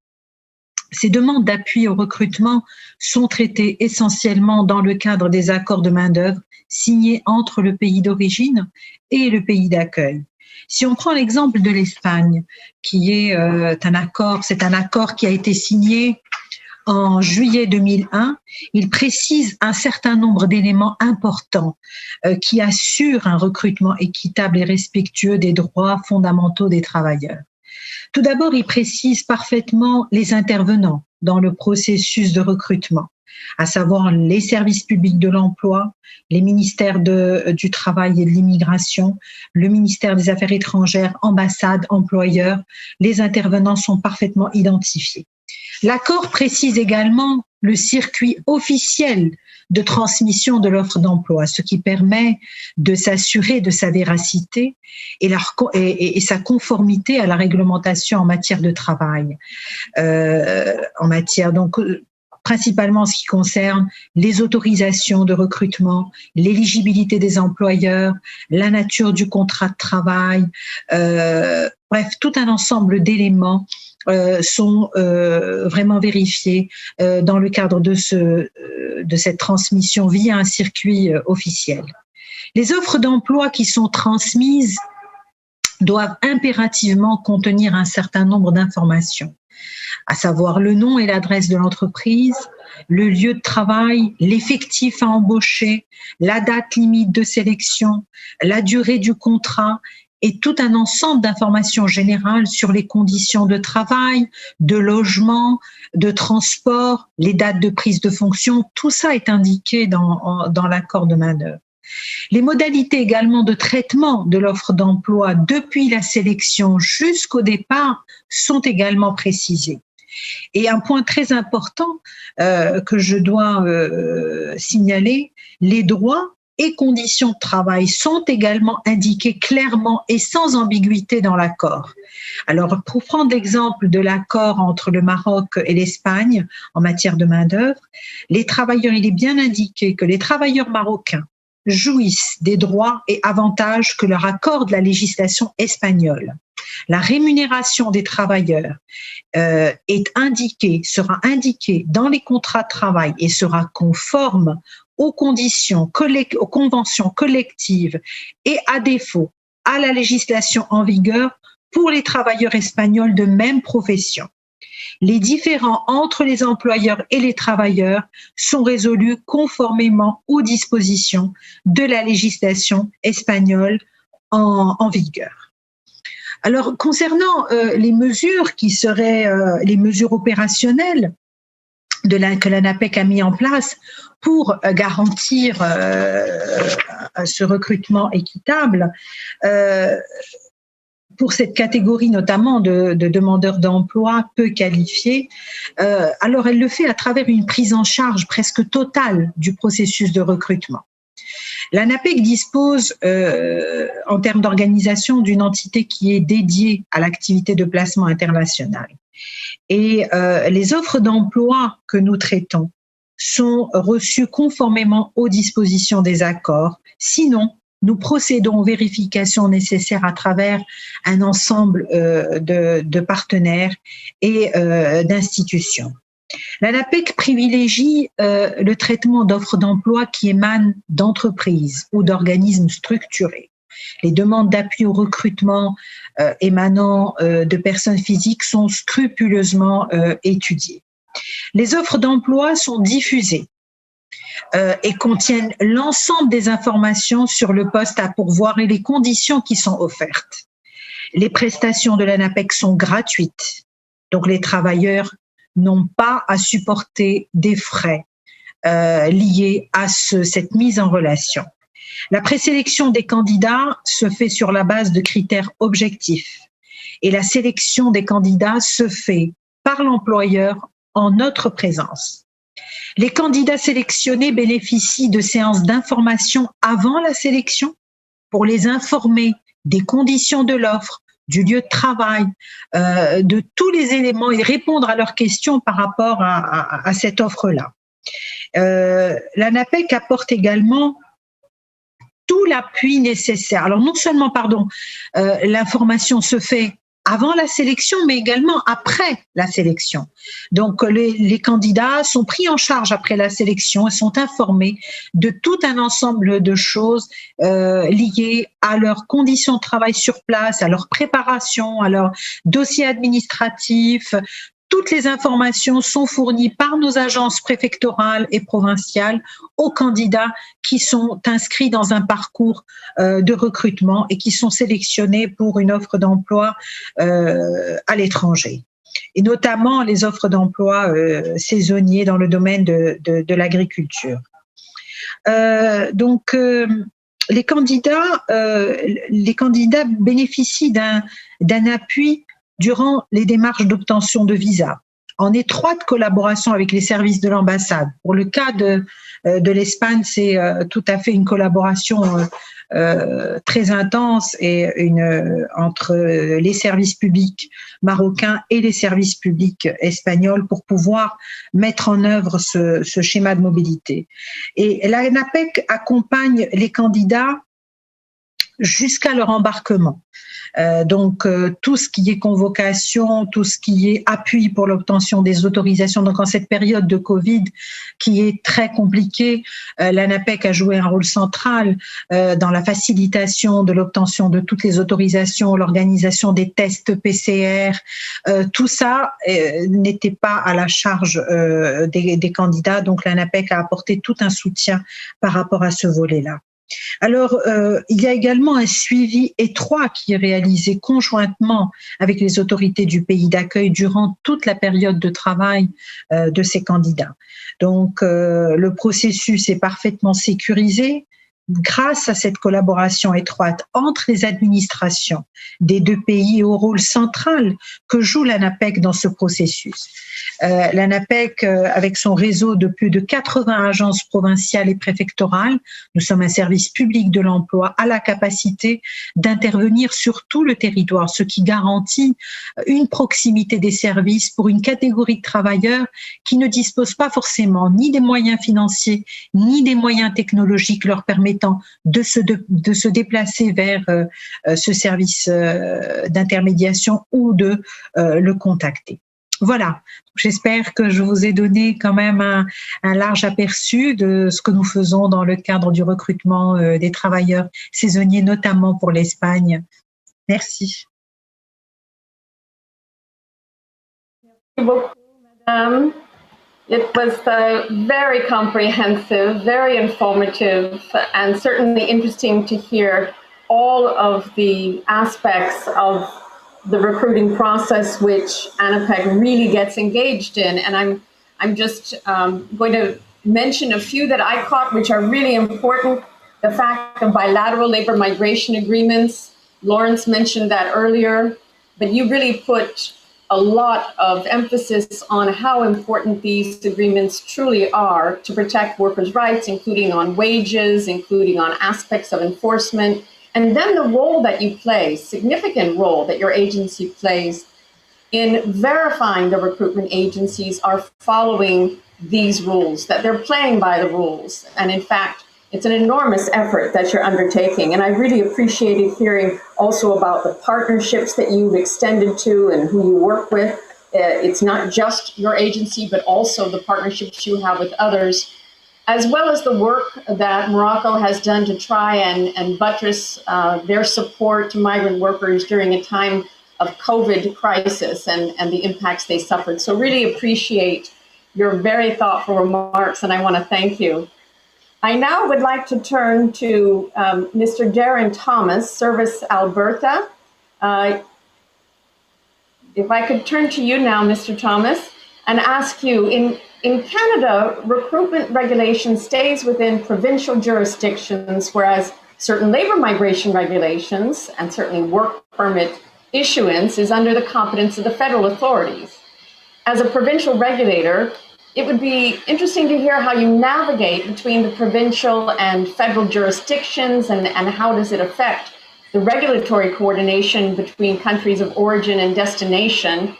[SPEAKER 5] ces demandes d'appui au recrutement sont traitées essentiellement dans le cadre des accords de main-d'œuvre signés entre le pays d'origine et le pays d'accueil. Si on prend l'exemple de l'Espagne, qui est un accord qui a été signé en juillet 2001, il précise un certain nombre d'éléments importants qui assurent un recrutement équitable et respectueux des droits fondamentaux des travailleurs. Tout d'abord, il précise parfaitement les intervenants dans le processus de recrutement, à savoir les services publics de l'emploi, les ministères du travail et de l'immigration, le ministère des Affaires étrangères, ambassades, employeurs. Les intervenants sont parfaitement identifiés. L'accord précise également le circuit officiel de transmission de l'offre d'emploi, ce qui permet de s'assurer de sa véracité et sa conformité à la réglementation en matière de travail, principalement en ce qui concerne les autorisations de recrutement, l'éligibilité des employeurs, la nature du contrat de travail, Bref, tout un ensemble d'éléments sont vraiment vérifiés dans le cadre de cette transmission via un circuit officiel. Les offres d'emploi qui sont transmises doivent impérativement contenir un certain nombre d'informations, à savoir le nom et l'adresse de l'entreprise, le lieu de travail, l'effectif à embaucher, la date limite de sélection, la durée du contrat et tout un ensemble d'informations générales sur les conditions de travail, de logement, de transport, les dates de prise de fonction. Tout ça est indiqué dans l'accord de main-d'œuvre. Les modalités également de traitement de l'offre d'emploi depuis la sélection jusqu'au départ sont également précisées. Et un point très important que je dois signaler, les droits et conditions de travail sont également indiqués clairement et sans ambiguïté dans l'accord. Alors, pour prendre l'exemple de l'accord entre le Maroc et l'Espagne en matière de main-d'œuvre, il est bien indiqué que les travailleurs marocains jouissent des droits et avantages que leur accorde la législation espagnole. La rémunération des travailleurs sera indiquée dans les contrats de travail et sera conforme aux conventions collectives et à défaut à la législation en vigueur pour les travailleurs espagnols de même profession. Les différends entre les employeurs et les travailleurs sont résolus conformément aux dispositions de la législation espagnole en vigueur. Alors, concernant les mesures qui seraient les mesures opérationnelles que l'ANAPEC a mis en place pour garantir ce recrutement équitable, pour cette catégorie notamment de demandeurs d'emploi peu qualifiés, alors elle le fait à travers une prise en charge presque totale du processus de recrutement. L'ANAPEC dispose, en termes d'organisation, d'une entité qui est dédiée à l'activité de placement international. Et les offres d'emploi que nous traitons sont reçues conformément aux dispositions des accords. Sinon, nous procédons aux vérifications nécessaires à travers un ensemble de partenaires et d'institutions. L'ANAPEC privilégie le traitement d'offres d'emploi qui émanent d'entreprises ou d'organismes structurés. Les demandes d'appui au recrutement émanant de personnes physiques sont scrupuleusement étudiées. Les offres d'emploi sont diffusées et contiennent l'ensemble des informations sur le poste à pourvoir et les conditions qui sont offertes. Les prestations de l'ANAPEC sont gratuites, donc les travailleurs n'ont pas à supporter des frais liés à cette mise en relation. La présélection des candidats se fait sur la base de critères objectifs et la sélection des candidats se fait par l'employeur en notre présence. Les candidats sélectionnés bénéficient de séances d'information avant la sélection pour les informer des conditions de l'offre, du lieu de travail, de tous les éléments et répondre à leurs questions par rapport à cette offre-là. L'ANAPEC apporte également tout l'appui nécessaire. Alors non seulement, l'information se fait avant la sélection, mais également après la sélection. Donc, les candidats sont pris en charge après la sélection et sont informés de tout un ensemble de choses liées à leurs conditions de travail sur place, à leur préparation, à leur dossier administratif. Toutes les informations sont fournies par nos agences préfectorales et provinciales aux candidats qui sont inscrits dans un parcours de recrutement et qui sont sélectionnés pour une offre d'emploi à l'étranger. Et notamment les offres d'emploi saisonniers dans le domaine de l'agriculture. Les candidats bénéficient d'un appui durant les démarches d'obtention de visa, en étroite collaboration avec les services de l'ambassade. Pour le cas de l'Espagne, c'est tout à fait une collaboration très intense et entre les services publics marocains et les services publics espagnols pour pouvoir mettre en œuvre ce schéma de mobilité. Et l'ANAPEC accompagne les candidats jusqu'à leur embarquement. Donc, tout ce qui est convocation, tout ce qui est appui pour l'obtention des autorisations. Donc, en cette période de Covid qui est très compliquée, l'ANAPEC a joué un rôle central dans la facilitation de l'obtention de toutes les autorisations, l'organisation des tests PCR. Tout ça n'était pas à la charge des candidats. Donc, l'ANAPEC a apporté tout un soutien par rapport à ce volet-là. Alors, il y a également un suivi étroit qui est réalisé conjointement avec les autorités du pays d'accueil durant toute la période de travail de ces candidats. Donc, le processus est parfaitement sécurisé grâce à cette collaboration étroite entre les administrations des deux pays et au rôle central que joue l'ANAPEC dans ce processus. L'ANAPEC, avec son réseau de plus de 80 agences provinciales et préfectorales, nous sommes un service public de l'emploi, a la capacité d'intervenir sur tout le territoire, ce qui garantit une proximité des services pour une catégorie de travailleurs qui ne disposent pas forcément ni des moyens financiers, ni des moyens technologiques leur permettant de se déplacer vers ce service d'intermédiation ou de le contacter. Voilà, j'espère que je vous ai donné quand même un large aperçu de ce que nous faisons dans le cadre du recrutement des travailleurs saisonniers, notamment pour l'Espagne. Merci.
[SPEAKER 1] Merci beaucoup, Madame. It was very comprehensive, very informative, and certainly interesting to hear all of the aspects of the recruiting process which ANAPEC really gets engaged in. And I'm just going to mention a few that I caught which are really important. The fact of bilateral labor migration agreements. Lawrence mentioned that earlier, but you really put a lot of emphasis on how important these agreements truly are to protect workers' rights, including on wages, including on aspects of enforcement, and then the role that you play, significant role that your agency plays in verifying the recruitment agencies are following these rules, that they're playing by the rules. And in fact, it's an enormous effort that you're undertaking. And I really appreciated hearing also about the partnerships that you've extended to and who you work with. It's not just your agency, but also the partnerships you have with others, as well as the work that Morocco has done to try and buttress their support to migrant workers during a time of COVID crisis and the impacts they suffered. So really appreciate your very thoughtful remarks, and I want to thank you. I now would like to turn to Mr. Darren Thomas, Service Alberta. If I could turn to you now, Mr. Thomas, and ask you, in Canada, recruitment regulation stays within provincial jurisdictions, whereas certain labor migration regulations and certainly work permit issuance is under the competence of the federal authorities. As a provincial regulator, it would be interesting to hear how you navigate between the provincial and federal jurisdictions and how does it affect the regulatory coordination between countries of origin and destination.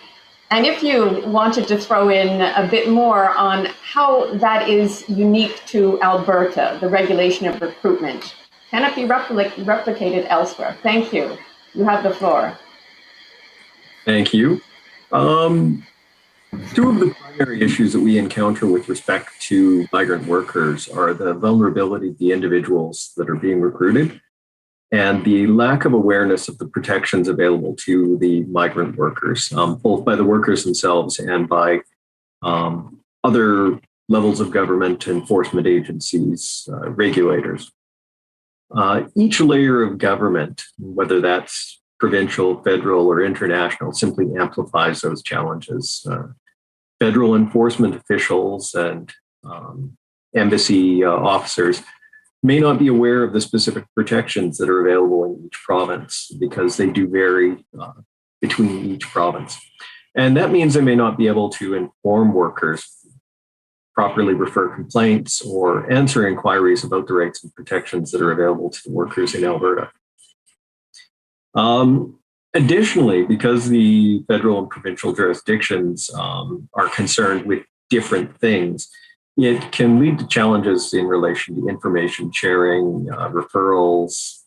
[SPEAKER 1] And if you wanted to throw in a bit more on how that is unique to Alberta, the regulation of recruitment. Can it be replicated elsewhere? Thank you. You have the floor.
[SPEAKER 6] Thank you. Two of the primary issues that we encounter with respect to migrant workers are the vulnerability of the individuals that are being recruited and the lack of awareness of the protections available to the migrant workers, both by the workers themselves and by other levels of government, enforcement agencies, regulators. Each layer of government, whether that's provincial, federal, or international, simply amplifies those challenges. Federal enforcement officials and embassy officers may not be aware of the specific protections that are available in each province because they do vary between each province. And that means they may not be able to inform workers, properly refer complaints, or answer inquiries about the rights and protections that are available to the workers in Alberta. Additionally, because the federal and provincial jurisdictions are concerned with different things, it can lead to challenges in relation to information sharing, referrals,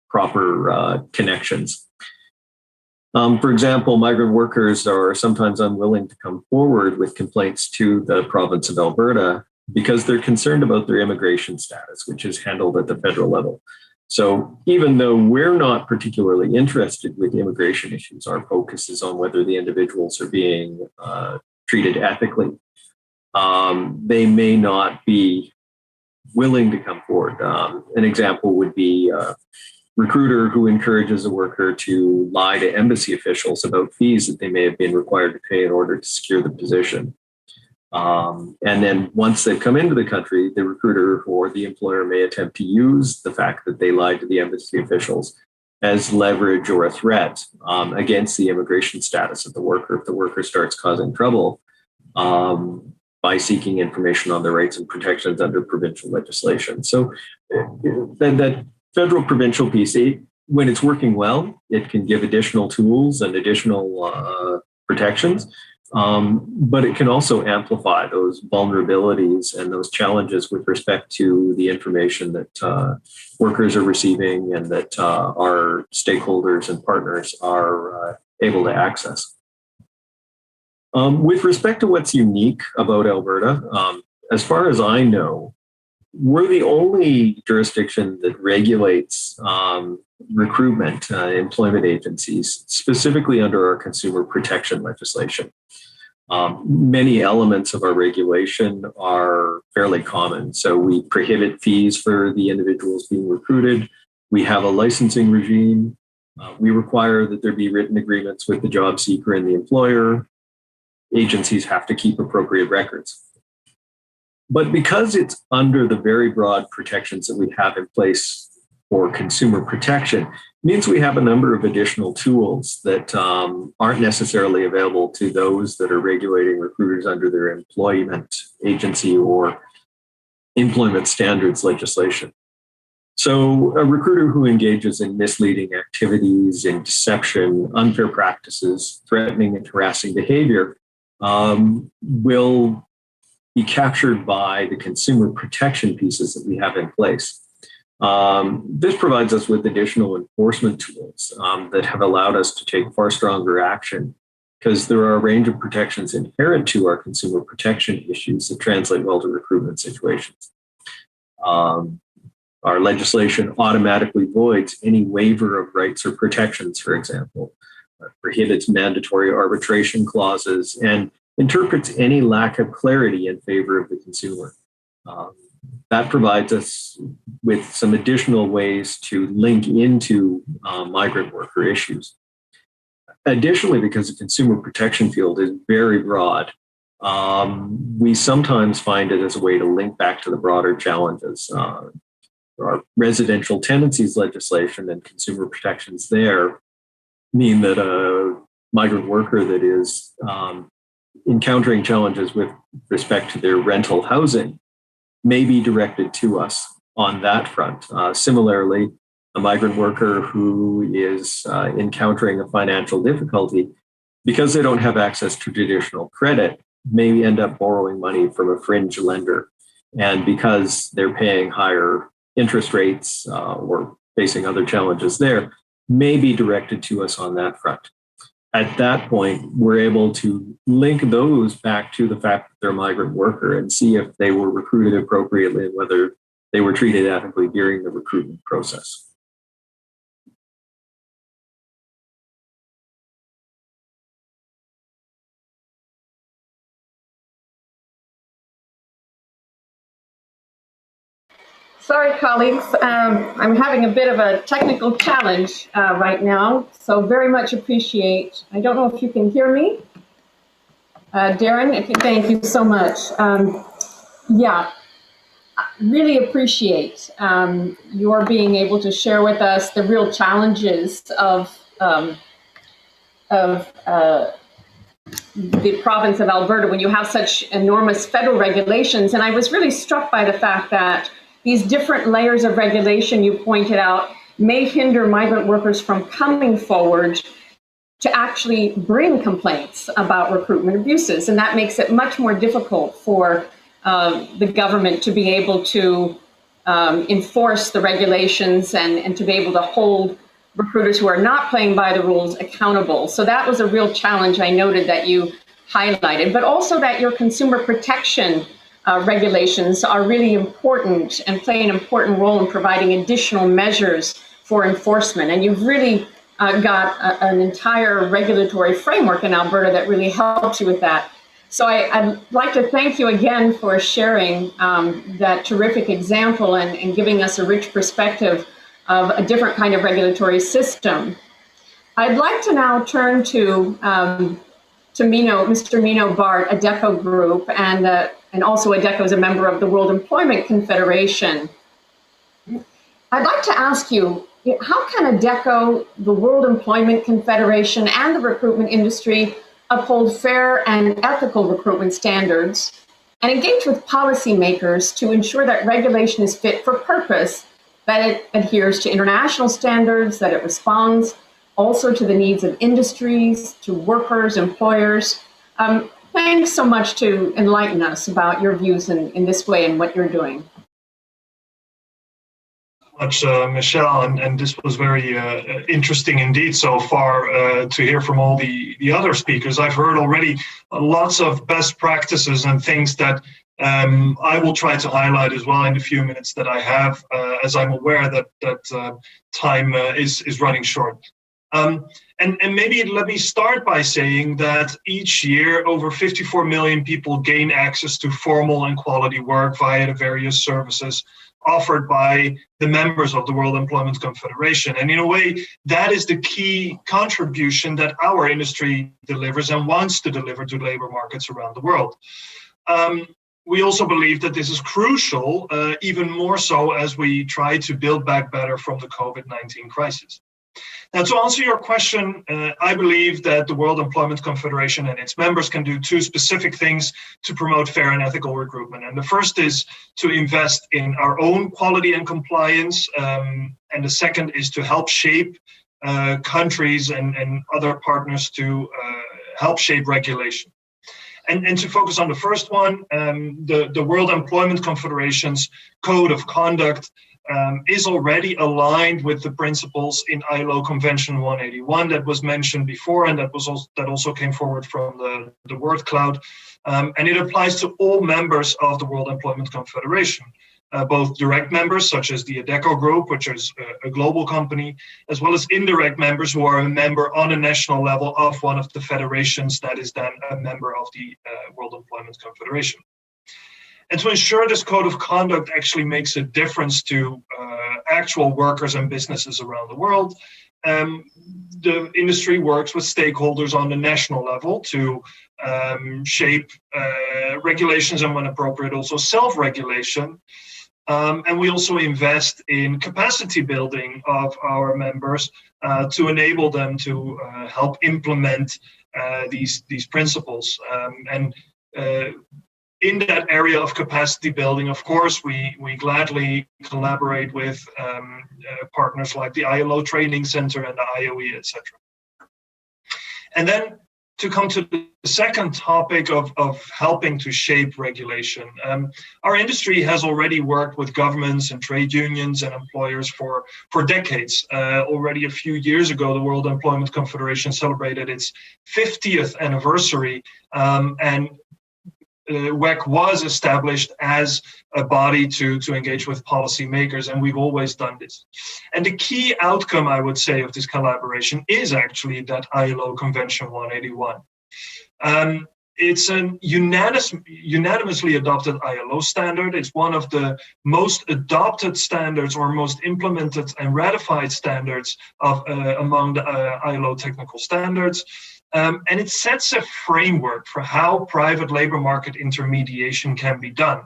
[SPEAKER 6] proper connections. For example, migrant workers are sometimes unwilling to come forward with complaints to the province of Alberta because they're concerned about their immigration status, which is handled at the federal level. So even though we're not particularly interested with immigration issues, our focus is on whether the individuals are being treated ethically. They may not be willing to come forward. An example would be a recruiter who encourages a worker to lie to embassy officials about fees that they may have been required to pay in order to secure the position. And then once they've come into the country, the recruiter or the employer may attempt to use the fact that they lied to the embassy officials as leverage or a threat against the immigration status of the worker if the worker starts causing trouble by seeking information on their rights and protections under provincial legislation. So that federal provincial piece, when it's working well, it can give additional tools and additional protections. But it can also amplify those vulnerabilities and those challenges with respect to the information that workers are receiving and that our stakeholders and partners are able to access. With respect to what's unique about Alberta, as far as I know, we're the only jurisdiction that regulates recruitment, employment agencies, specifically under our consumer protection legislation. Many elements of our regulation are fairly common. So we prohibit fees for the individuals being recruited. We have a licensing regime. We require that there be written agreements with the job seeker and the employer. Agencies have to keep appropriate records. But because it's under the very broad protections that we have in place for consumer protection, it means we have a number of additional tools that aren't necessarily available to those that are regulating recruiters under their employment agency or employment standards legislation. So a recruiter who engages in misleading activities, in deception, unfair practices, threatening and harassing behavior will be captured by the consumer protection pieces that we have in place. This provides us with additional enforcement tools that have allowed us to take far stronger action because there are a range of protections inherent to our consumer protection issues that translate well to recruitment situations. Our legislation automatically voids any waiver of rights or protections, for example, prohibits mandatory arbitration clauses, and interprets any lack of clarity in favor of the consumer. That provides us with some additional ways to link into migrant worker issues. Additionally, because the consumer protection field is very broad, we sometimes find it as a way to link back to the broader challenges. Our residential tenancies legislation and consumer protections there mean that a migrant worker that is encountering challenges with respect to their rental housing may be directed to us on that front. Similarly, a migrant worker who is encountering a financial difficulty, because they don't have access to traditional credit, may end up borrowing money from a fringe lender. And because they're paying higher interest rates or facing other challenges there, may be directed to us on that front. At that point, we're able to link those back to the fact that they're a migrant worker and see if they were recruited appropriately and whether they were treated ethically during the recruitment process.
[SPEAKER 1] Sorry, colleagues. I'm having a bit of a technical challenge right now, so very much appreciate. I don't know if you can hear me. Darren, thank you so much. Yeah, really appreciate your being able to share with us the real challenges of the province of Alberta when you have such enormous federal regulations. And I was really struck by the fact that these different layers of regulation you pointed out may hinder migrant workers from coming forward to actually bring complaints about recruitment abuses. And that makes it much more difficult for the government to be able to enforce the regulations and to be able to hold recruiters who are not playing by the rules accountable. So that was a real challenge I noted that you highlighted, but also that your consumer protection regulations are really important and play an important role in providing additional measures for enforcement. And you've really got an entire regulatory framework in Alberta that really helps you with that. So I'd like to thank you again for sharing that terrific example and giving us a rich perspective of a different kind of regulatory system. I'd like to now turn to Menno, Mr. Menno Bart, Adecco Group, and also Adecco is a member of the World Employment Confederation. I'd like to ask you, how can Adecco, the World Employment Confederation, and the recruitment industry uphold fair and ethical recruitment standards and engage with policymakers to ensure that regulation is fit for purpose, that it adheres to international standards, that it responds also to the needs of industries, to workers, employers? Thanks so much to enlighten us about your views in this way and what you're doing.
[SPEAKER 7] Much, Michelle, and this was very interesting indeed so far to hear from all the other speakers. I've heard already lots of best practices and things that I will try to highlight as well in the few minutes that I have, as I'm aware that time is running short. And maybe let me start by saying that each year over 54 million people gain access to formal and quality work via the various services offered by the members of the World Employment Confederation. And in a way, that is the key contribution that our industry delivers and wants to deliver to labor markets around the world. We also believe that this is crucial, even more so as we try to build back better from the COVID-19 crisis. Now, to answer your question, I believe that the World Employment Confederation and its members can do two specific things to promote fair and ethical recruitment. And the first is to invest in our own quality and compliance. And the second is to help shape countries and other partners to help shape regulation. And to focus on the first one, the World Employment Confederation's Code of Conduct is already aligned with the principles in ILO Convention 181 that was mentioned before, and that also came forward from the word cloud. And it applies to all members of the World Employment Confederation, both direct members, such as the Adecco Group, which is a global company, as well as indirect members who are a member on a national level of one of the federations that is then a member of the World Employment Confederation. And to ensure this code of conduct actually makes a difference to actual workers and businesses around the world, the industry works with stakeholders on the national level to shape regulations and, when appropriate, also self-regulation. And we also invest in capacity building of our members to enable them to help implement these principles. In that area of capacity building, of course, we gladly collaborate with partners like the ILO Training Center and the IOE, etc. And then to come to the second topic of helping to shape regulation, our industry has already worked with governments and trade unions and employers for decades. Already a few years ago, the World Employment Confederation celebrated its 50th anniversary, and WEC was established as a body to engage with policymakers, and we've always done this. And the key outcome, I would say, of this collaboration is actually that ILO Convention 181. It's a unanimously adopted ILO standard. It's one of the most adopted standards or most implemented and ratified standards among the ILO technical standards. And it sets a framework for how private labor market intermediation can be done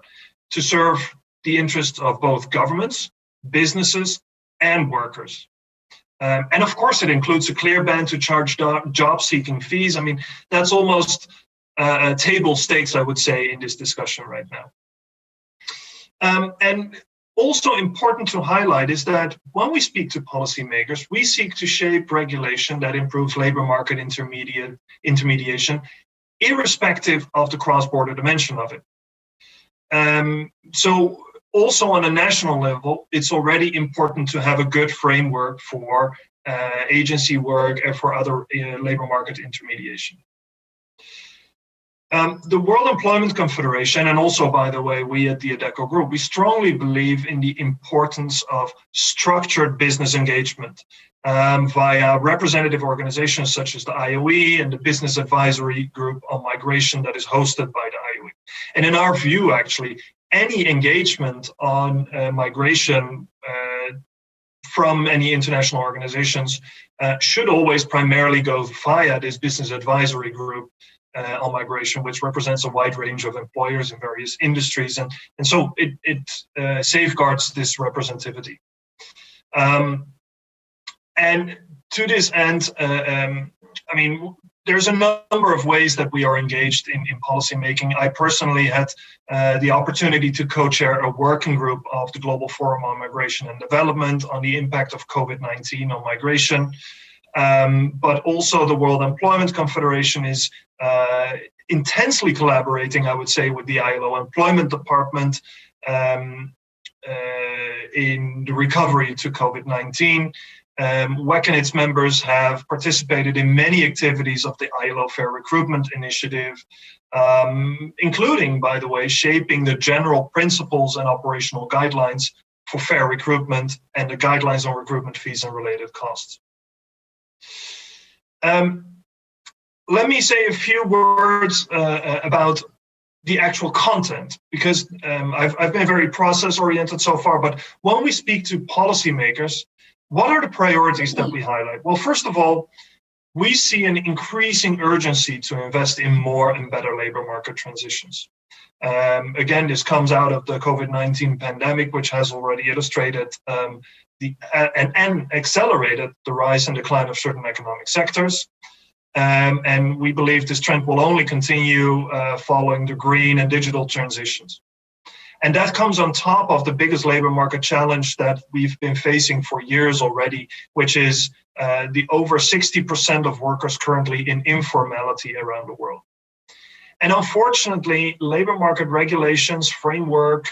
[SPEAKER 7] to serve the interests of both governments, businesses, and workers. And of course, it includes a clear ban to charge job-seeking fees. I mean, that's almost table stakes, I would say, in this discussion right now. And also important to highlight is that when we speak to policymakers, we seek to shape regulation that improves labor market intermediation, irrespective of the cross-border dimension of it. So also on a national level, it's already important to have a good framework for agency work and for other labor market intermediation. The World Employment Confederation, and also, by the way, we at the Adecco Group, we strongly believe in the importance of structured business engagement via representative organizations such as the IOE and the Business Advisory Group on Migration that is hosted by the IOE. And in our view, actually, any engagement on migration from any international organizations should always primarily go via this Business Advisory Group on migration, which represents a wide range of employers in various industries. And so it safeguards this representativity. And to this end, I mean, there's a number of ways that we are engaged in policy making. I personally had the opportunity to co-chair a working group of the Global Forum on Migration and Development on the impact of COVID-19 on migration. But also the World Employment Confederation is intensely collaborating, I would say, with the ILO Employment Department in the recovery to COVID-19. WEC and its members have participated in many activities of the ILO Fair Recruitment Initiative, including, by the way, shaping the general principles and operational guidelines for fair recruitment and the guidelines on recruitment fees and related costs. Let me say a few words about the actual content, because I've been very process-oriented so far, but when we speak to policymakers, what are the priorities that we highlight? Well, first of all, we see an increasing urgency to invest in more and better labor market transitions. Again, this comes out of the COVID-19 pandemic, which has already illustrated and accelerated the rise and decline of certain economic sectors. And we believe this trend will only continue following the green and digital transitions. And that comes on top of the biggest labor market challenge that we've been facing for years already, which is the over 60% of workers currently in informality around the world. And unfortunately, labor market regulations, framework,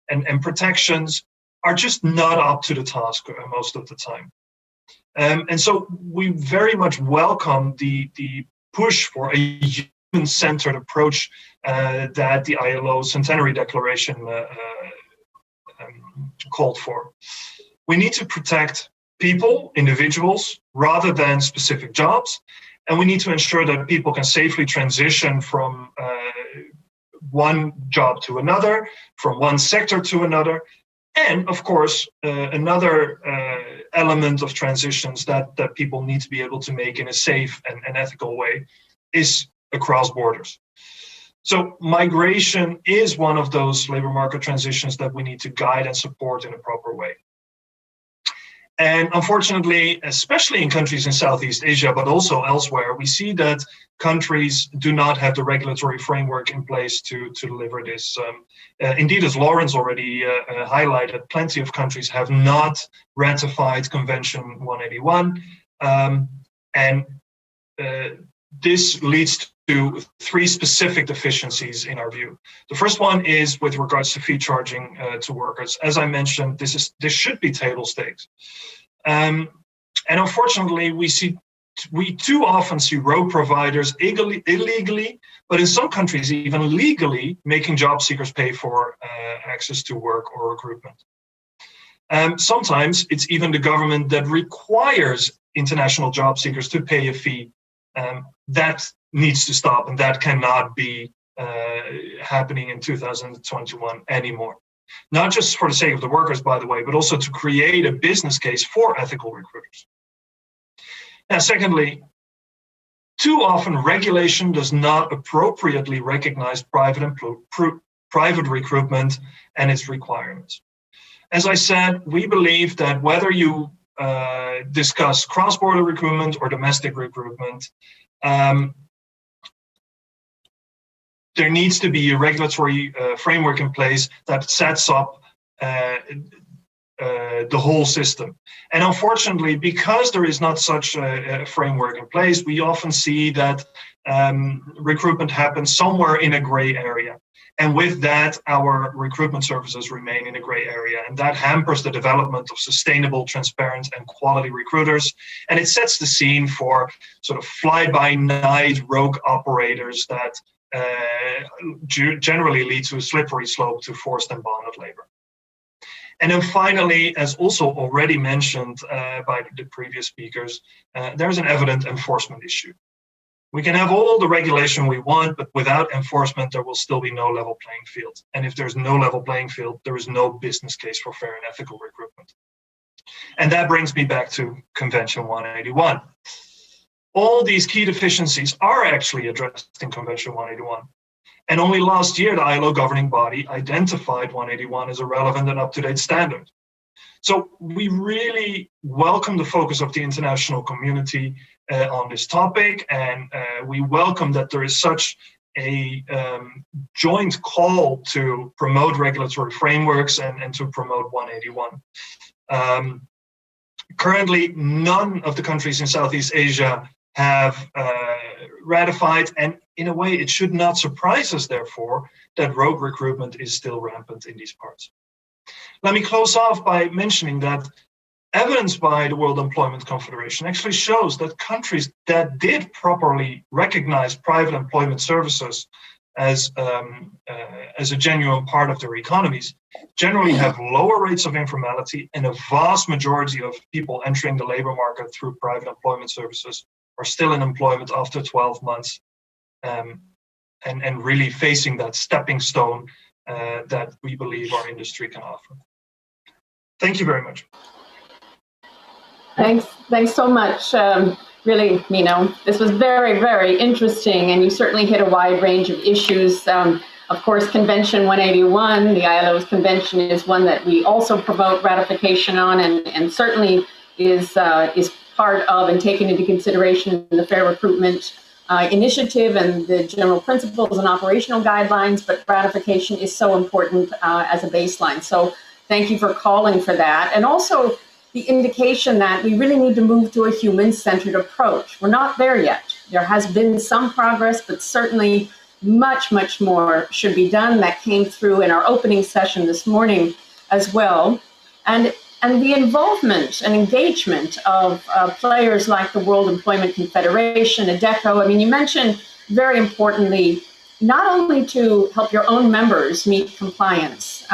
[SPEAKER 7] and protections are just not up to the task most of the time. And so we very much welcome the push for a human-centered approach that the ILO Centenary Declaration called for. We need to protect people, individuals, rather than specific jobs, and we need to ensure that people can safely transition from one job to another, from one sector to another. And of course, another element of transitions that people need to be able to make in a safe and ethical way is across borders. So migration is one of those labor market transitions that we need to guide and support in a proper way. And unfortunately, especially in countries in Southeast Asia, but also elsewhere, we see that countries do not have the regulatory framework in place to deliver this. Indeed, as Lawrence already highlighted, plenty of countries have not ratified Convention 181. And this leads to three specific deficiencies in our view. The first one is with regards to fee charging to workers. As I mentioned, this should be table stakes. And unfortunately, we too often see rogue providers illegally, but in some countries even legally, making job seekers pay for access to work or recruitment. Sometimes it's even the government that requires international job seekers to pay a fee. That needs to stop, and that cannot be happening in 2021 anymore. Not just for the sake of the workers, by the way, but also to create a business case for ethical recruiters. Now, secondly, too often regulation does not appropriately recognize private recruitment and its requirements. As I said, we believe that whether you discuss cross-border recruitment or domestic recruitment, there needs to be a regulatory framework in place that sets up the whole system. And unfortunately, because there is not such a framework in place, we often see that recruitment happens somewhere in a gray area. And with that, our recruitment services remain in a gray area. And that hampers the development of sustainable, transparent, and quality recruiters. And it sets the scene for sort of fly-by-night rogue operators that generally lead to a slippery slope to forced and bonded labor. And then finally, as also already mentioned by the previous speakers, there's an evident enforcement issue. We can have all the regulation we want, but without enforcement, there will still be no level playing field. And if there's no level playing field, there is no business case for fair and ethical recruitment. And that brings me back to Convention 181. All these key deficiencies are actually addressed in Convention 181. And only last year, the ILO governing body identified 181 as a relevant and up-to-date standard. So we really welcome the focus of the international community on this topic, and we welcome that there is such a joint call to promote regulatory frameworks and to promote 181. Currently, none of the countries in Southeast Asia have ratified, and in a way, it should not surprise us, therefore, that rogue recruitment is still rampant in these parts. Let me close off by mentioning that evidence by the World Employment Confederation actually shows that countries that did properly recognize private employment services as a genuine part of their economies generally have lower rates of informality, and a vast majority of people entering the labor market through private employment services are still in employment after 12 months and really facing that stepping stone that we believe our industry can offer. Thank you very much.
[SPEAKER 1] Thanks so much. Really, Menno, this was very, very interesting, and you certainly hit a wide range of issues. Of course, Convention 181, the ILO's convention, is one that we also promote ratification on, and certainly is part of and taken into consideration in the Fair Recruitment Initiative and the general principles and operational guidelines, but ratification is so important as a baseline. So thank you for calling for that. And also the indication that we really need to move to a human-centered approach. We're not there yet. There has been some progress, but certainly much, much more should be done. That came through in our opening session this morning as well. And the involvement and engagement of players like the World Employment Confederation, Adecco. I mean, you mentioned very importantly, not only to help your own members meet compliance,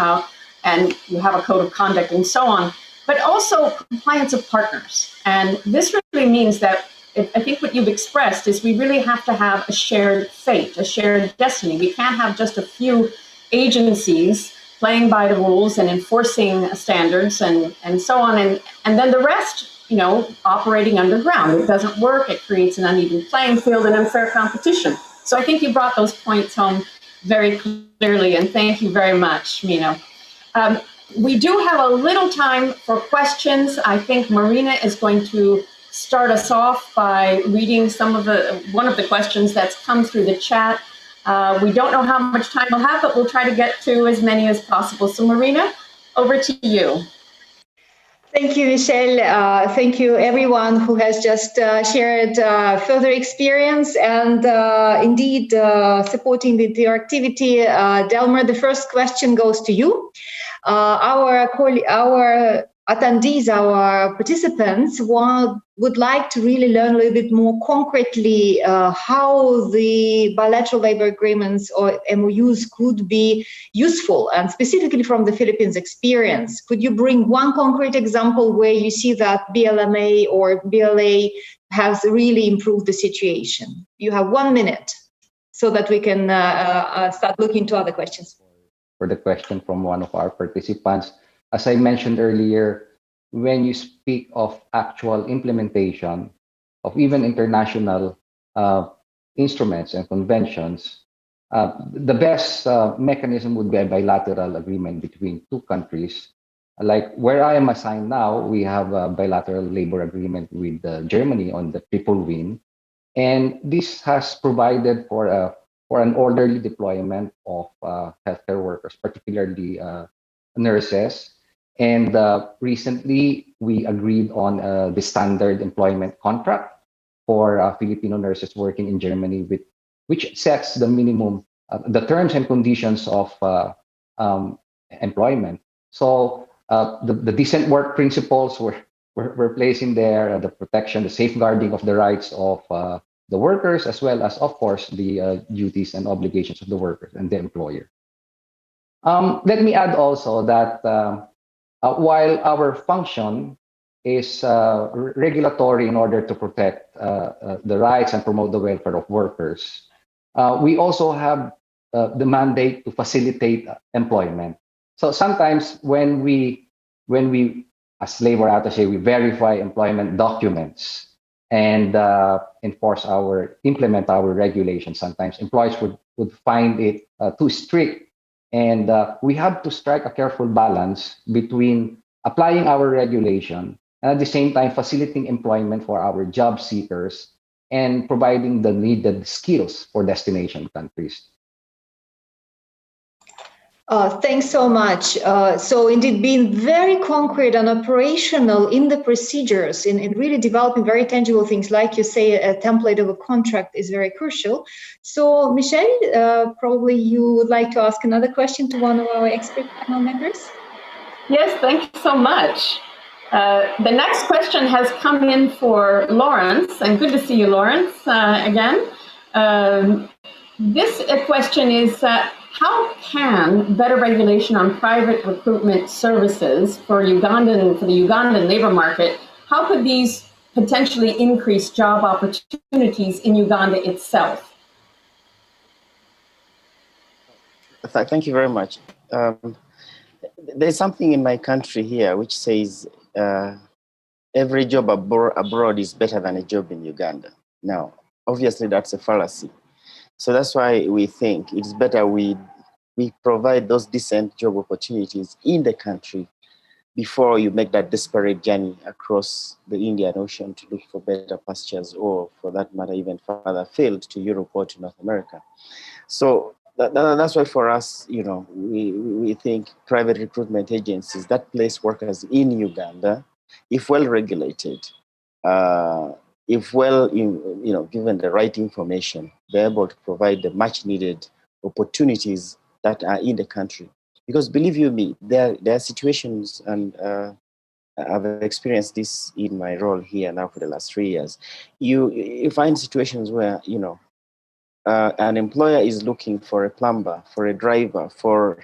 [SPEAKER 1] and you have a code of conduct and so on, but also compliance of partners. And this really means that I think what you've expressed is we really have to have a shared fate, a shared destiny. We can't have just a few agencies playing by the rules and enforcing standards and so on, and then the rest, operating underground. It doesn't work. It creates an uneven playing field and unfair competition. So I think you brought those points home very clearly, and thank you very much, Menno. We do have a little time for questions. I think Marina is going to start us off by reading one of the questions that's come through the chat. We don't know how much time we'll have, but we'll try to get to as many as possible. So Marina, over to you.
[SPEAKER 2] Thank you, Michelle. Thank you, everyone who has just shared further experience and indeed supporting your activity. Delmer, the first question goes to you. Our attendees, our participants would like to really learn a little bit more concretely how the bilateral labor agreements or MOUs could be useful, and specifically from the Philippines experience. Could you bring one concrete example where you see that BLMA or BLA has really improved the situation? You have 1 minute so that we can start looking to other questions.
[SPEAKER 4] For the question from one of our participants, as I mentioned earlier, when you speak of actual implementation of even international instruments and conventions, the best mechanism would be a bilateral agreement between two countries. Like where I am assigned now, we have a bilateral labor agreement with Germany on the triple win. And this has provided for an orderly deployment of healthcare workers, particularly nurses. And recently, we agreed on the standard employment contract. for Filipino nurses working in Germany, which sets the minimum, the terms and conditions of employment. So the decent work principles were placed in there, the protection, the safeguarding of the rights of the workers, as well as, of course, the duties and obligations of the workers and the employer. Let me add also that while our function is regulatory in order to protect the rights and promote the welfare of workers, we also have the mandate to facilitate employment. So sometimes when we as labor attaché, we verify employment documents and implement our regulations. Sometimes employers would find it too strict, and we have to strike a careful balance between applying our regulation and at the same time facilitating employment for our job seekers and providing the needed skills for destination countries.
[SPEAKER 2] Thanks so much. So indeed, being very concrete and operational in the procedures, in really developing very tangible things, like you say, a template of a contract is very crucial. So Michelle, probably you would like to ask another question to one of our expert panel members? Yes,
[SPEAKER 1] thank you so much. The next question has come in for Lawrence, and good to see you, Lawrence, again. This question is, how can better regulation on private recruitment services for the Ugandan labor market, how could these potentially increase job opportunities in Uganda itself?
[SPEAKER 3] Thank you very much. There's something in my country here which says every job abroad is better than a job in Uganda. Now, obviously that's a fallacy. So that's why we think it's better we provide those decent job opportunities in the country before you make that desperate journey across the Indian Ocean to look for better pastures, or for that matter, even further afield to Europe or to North America. So that's why for us, we think private recruitment agencies that place workers in Uganda, if well regulated, if well, given the right information, they're able to provide the much needed opportunities that are in the country. Because believe you me, there are situations, and I've experienced this in my role here now for the last 3 years. You find situations where, an employer is looking for a plumber, for a driver, for,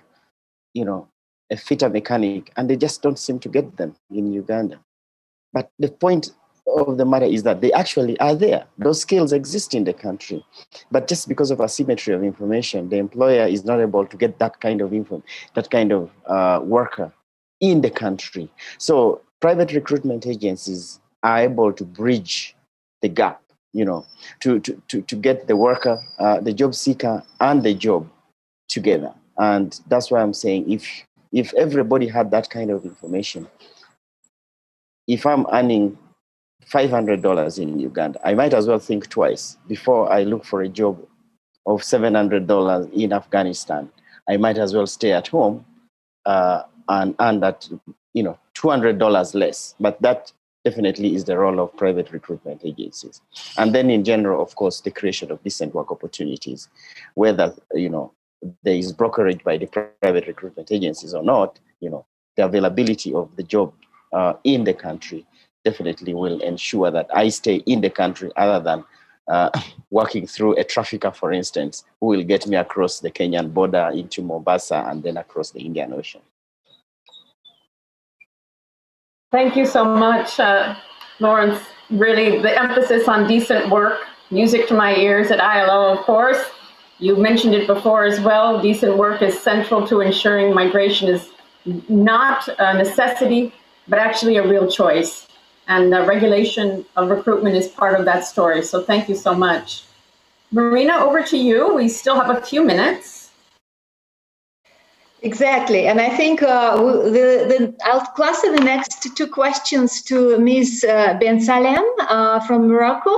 [SPEAKER 3] a fitter mechanic, and they just don't seem to get them in Uganda. But the point of the matter is that they actually are there. Those skills exist in the country, but just because of asymmetry of information, the employer is not able to get that kind of worker in the country. So private recruitment agencies are able to bridge the gap, to get the worker, the job seeker, and the job together. And that's why I'm saying if everybody had that kind of information, if I'm earning $500 in Uganda, I might as well think twice before I look for a job of $700 in Afghanistan. I might as well stay at home and earn that, $200 less. But that definitely is the role of private recruitment agencies. And then in general, of course, the creation of decent work opportunities, whether, there is brokerage by the private recruitment agencies or not, the availability of the job in the country definitely will ensure that I stay in the country, other than working through a trafficker, for instance, who will get me across the Kenyan border into Mombasa and then across the Indian Ocean.
[SPEAKER 1] Thank you so much, Lawrence. Really, the emphasis on decent work, music to my ears at ILO, of course. You mentioned it before as well. Decent work is central to ensuring migration is not a necessity, but actually a real choice. And the regulation of recruitment is part of that story. So thank you so much. Marina, over to you. We still have a few minutes.
[SPEAKER 2] Exactly, and I think I'll cluster the next two questions to Ms. Ben Salem from Morocco.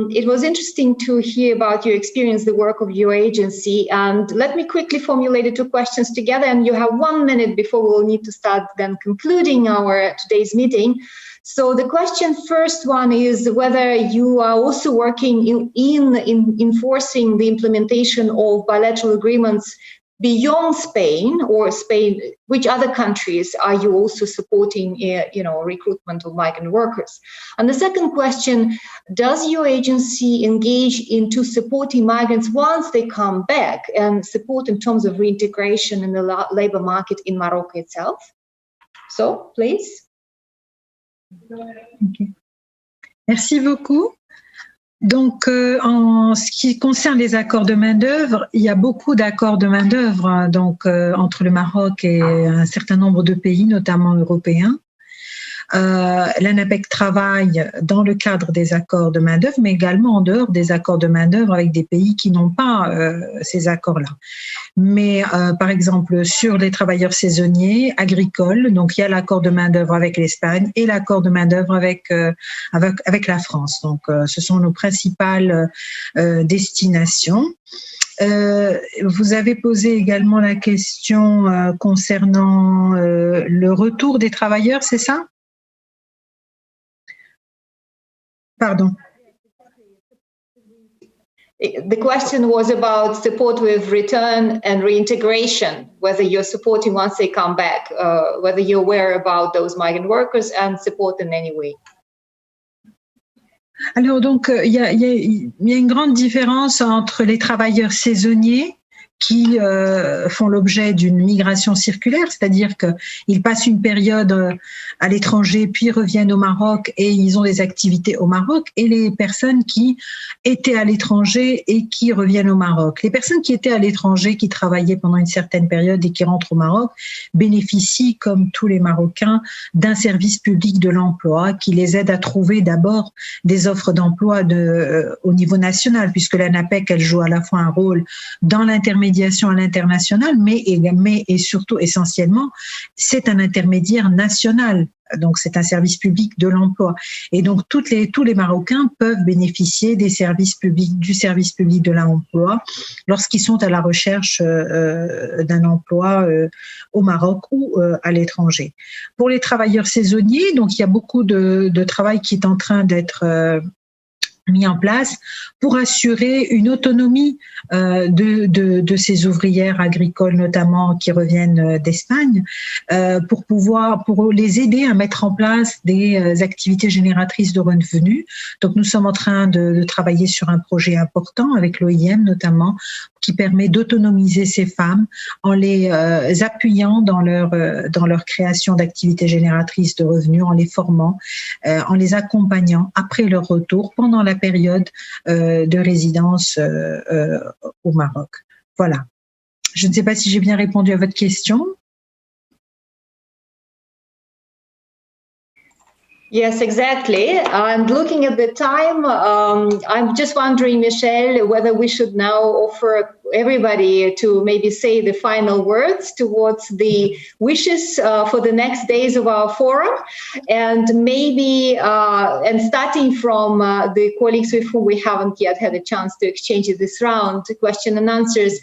[SPEAKER 2] It was interesting to hear about your experience, the work of your agency, and let me quickly formulate the two questions together, and you have 1 minute before we'll need to start then concluding our today's meeting. So the first one is whether you are also working in enforcing the implementation of bilateral agreements beyond Spain, or Spain, which other countries are you also supporting, recruitment of migrant workers? And the second question, does your agency engage into supporting migrants once they come back and support in terms of reintegration in the labor market in Morocco itself? So, please.
[SPEAKER 5] Okay. Merci beaucoup. Donc, en ce qui concerne les accords de main-d'œuvre, il y a beaucoup d'accords de main-d'œuvre entre le Maroc et un certain nombre de pays, notamment européens. L'ANAPEC travaille dans le cadre des accords de main-d'œuvre, mais également en dehors des accords de main-d'œuvre avec des pays qui n'ont pas ces accords-là. Mais par exemple, sur les travailleurs saisonniers agricoles, donc il y a l'accord de main-d'œuvre avec l'Espagne et l'accord de main-d'œuvre avec la France. Donc, ce sont nos principales destinations. Vous avez posé également la question concernant le retour des travailleurs, c'est ça? Pardon.
[SPEAKER 2] The question was about support with return and reintegration, whether you're supporting once they come back, whether you're aware about those migrant workers and support in any way.
[SPEAKER 5] Alors donc, il y a une grande différence entre les travailleurs saisonniers qui font l'objet d'une migration circulaire, c'est-à-dire qu'ils passent une période à l'étranger, puis reviennent au Maroc et ils ont des activités au Maroc, et les personnes qui étaient à l'étranger et qui reviennent au Maroc. Les personnes qui étaient à l'étranger, qui travaillaient pendant une certaine période et qui rentrent au Maroc, bénéficient, comme tous les Marocains, d'un service public de l'emploi qui les aide à trouver d'abord des offres d'emploi au niveau national, puisque l'ANAPEC, elle joue à la fois un rôle dans l'intermédiation à l'international, mais et surtout essentiellement, c'est un intermédiaire national. Donc, c'est un service public de l'emploi. Et donc, tous les Marocains peuvent bénéficier du service public de l'emploi lorsqu'ils sont à la recherche d'un emploi au Maroc ou à l'étranger. Pour les travailleurs saisonniers, donc, il y a beaucoup de travail qui est en train d'être mis en place pour assurer une autonomie de ces ouvrières agricoles, notamment qui reviennent d'Espagne, pour les aider à mettre en place des activités génératrices de revenus. Donc, nous sommes en train de travailler sur un projet important avec l'OIM notamment, qui permet d'autonomiser ces femmes en les appuyant dans leur création d'activités génératrices de revenus, en les formant, en les accompagnant après leur retour pendant la période de résidence au Maroc. Voilà. Je ne sais pas si j'ai bien répondu à votre question.
[SPEAKER 2] Yes, exactly. And looking at the time, I'm just wondering, Michelle, whether we should now offer everybody to maybe say the final words towards the wishes for the next days of our forum. And maybe, and starting from the colleagues with whom we haven't yet had a chance to exchange this round, question and answers,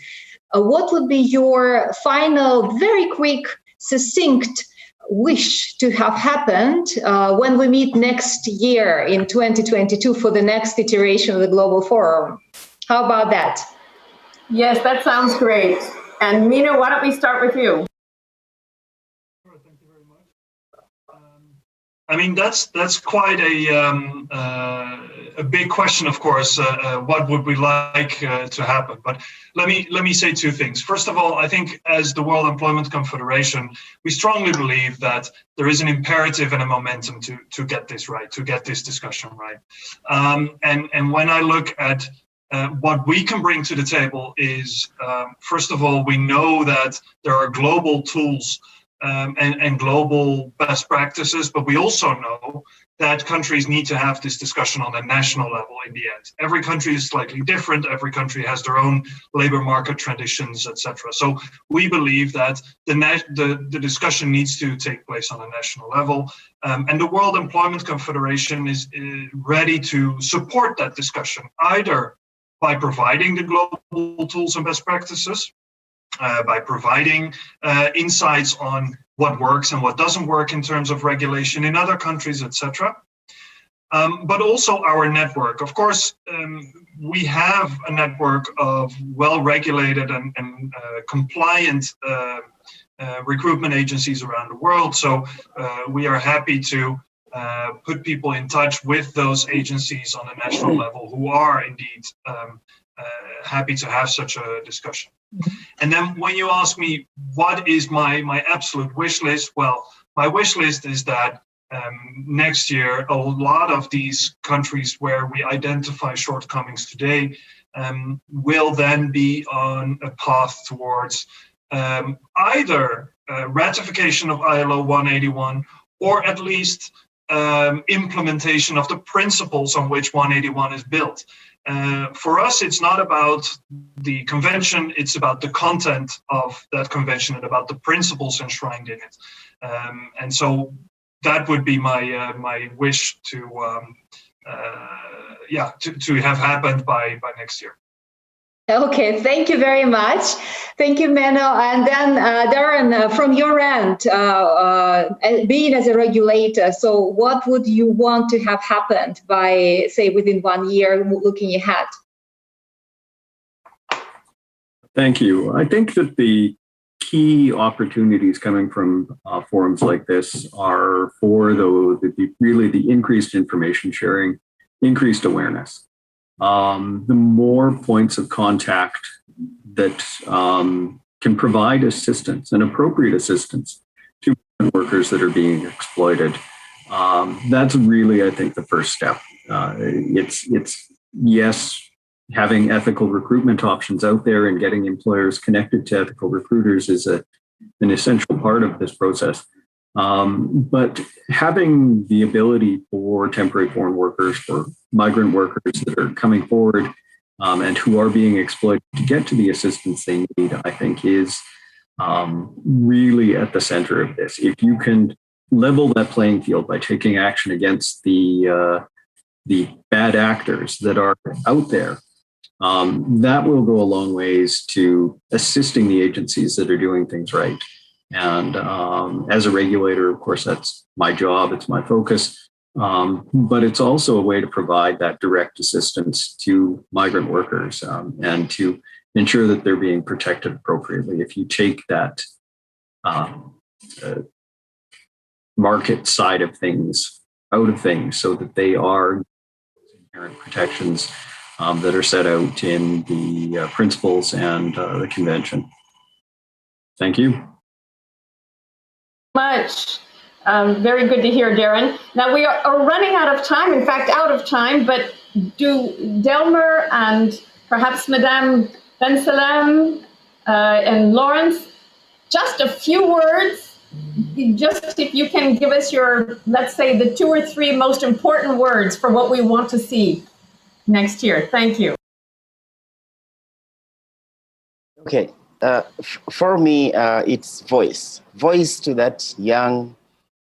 [SPEAKER 2] what would be your final, very quick, succinct wish to have happened when we meet next year in 2022 for the next iteration of the Global Forum? How about that?
[SPEAKER 1] Yes, that sounds great. And Menno, why don't we start with you?
[SPEAKER 7] Sure, thank you very much. I mean, that's quite a big question, of course. What would we like to happen? But let me say two things. First of all, I think as the World Employment Confederation, we strongly believe that there is an imperative and a momentum to get this right, to get this discussion right. And when I look at what we can bring to the table is, first of all, we know that there are global tools and global best practices, but we also know that countries need to have this discussion on a national level in the end. Every country is slightly different. Every country has their own labor market traditions, etc. So we believe that the discussion needs to take place on a national level. And the World Employment Confederation is ready to support that discussion, either by providing the global tools and best practices, by providing insights on what works and what doesn't work in terms of regulation in other countries, etc. But also our network. Of course, we have a network of well-regulated and compliant recruitment agencies around the world. So we are happy to put people in touch with those agencies on a national level who are indeed happy to have such a discussion. And then when you ask me what is my absolute wish list, well, my wish list is that next year a lot of these countries where we identify shortcomings today will then be on a path towards either ratification of ILO 181 or at least implementation of the principles on which 181 is built. For us, it's not about the convention, it's about the content of that convention and about the principles enshrined in it. And so that would be my wish to have happened by next year.
[SPEAKER 2] Okay, thank you very much. Thank you, Menno. And then Darren, from your end, being as a regulator, so what would you want to have happened by, say, within 1 year, looking ahead?
[SPEAKER 6] Thank you. I think that the key opportunities coming from forums like this are for the increased information sharing, increased awareness. The more points of contact that can provide assistance and appropriate assistance to workers that are being exploited, that's really, I think, the first step. It's yes, having ethical recruitment options out there and getting employers connected to ethical recruiters is an essential part of this process. But having the ability for temporary foreign workers, for migrant workers that are coming forward and who are being exploited to get to the assistance they need, I think is really at the center of this. If you can level that playing field by taking action against the bad actors that are out there, that will go a long ways to assisting the agencies that are doing things right. And as a regulator, of course, that's my job, it's my focus, but it's also a way to provide that direct assistance to migrant workers and to ensure that they're being protected appropriately. If you take that market side of things out of things so that they are inherent protections that are set out in the principles and the convention. Thank you.
[SPEAKER 1] Much. Very good to hear, Darren. Now we are running out of time, in fact, out of time, but do Delmer and perhaps Madame Ben-Salem and Lawrence, just a few words, just if you can give us your, let's say, the 2 or 3 most important words for what we want to see next year. Thank you.
[SPEAKER 3] Okay. For me, it's voice to that young,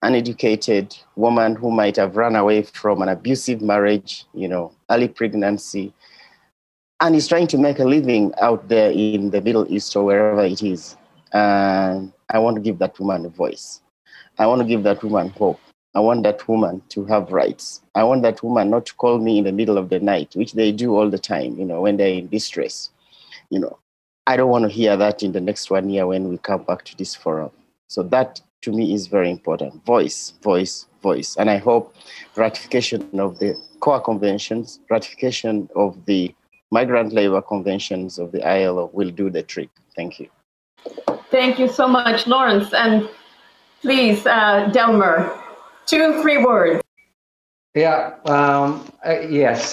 [SPEAKER 3] uneducated woman who might have run away from an abusive marriage, early pregnancy, and is trying to make a living out there in the Middle East or wherever it is. And I want to give that woman a voice. I want to give that woman hope. I want that woman to have rights. I want that woman not to call me in the middle of the night, which they do all the time, when they're in distress, I don't want to hear that in the next 1 year when we come back to this forum. So that, to me, is very important. Voice, voice, voice. And I hope ratification of the core conventions, ratification of the migrant labor conventions of the ILO will do the trick. Thank you.
[SPEAKER 1] Thank you so much, Lawrence. And please, Delmer, 2, 3 words.
[SPEAKER 4] Yeah, yes.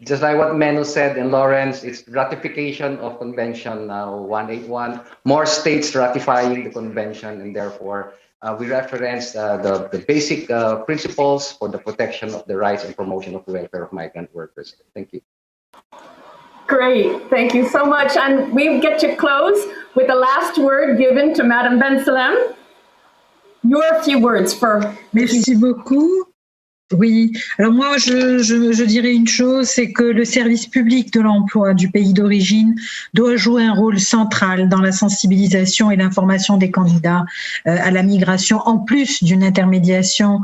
[SPEAKER 4] Just like what Menno said and Lawrence, it's ratification of Convention 181. More states ratifying the convention, and therefore we reference the basic principles for the protection of the rights and promotion of the welfare of migrant workers. Thank you.
[SPEAKER 1] Great, thank you so much. And we get to close with the last word given to Madame Ben Salem. Your few words for...
[SPEAKER 5] Merci beaucoup. Oui, alors moi je dirais une chose, c'est que le service public de l'emploi du pays d'origine doit jouer un rôle central dans la sensibilisation et l'information des candidats à la migration, en plus d'une intermédiation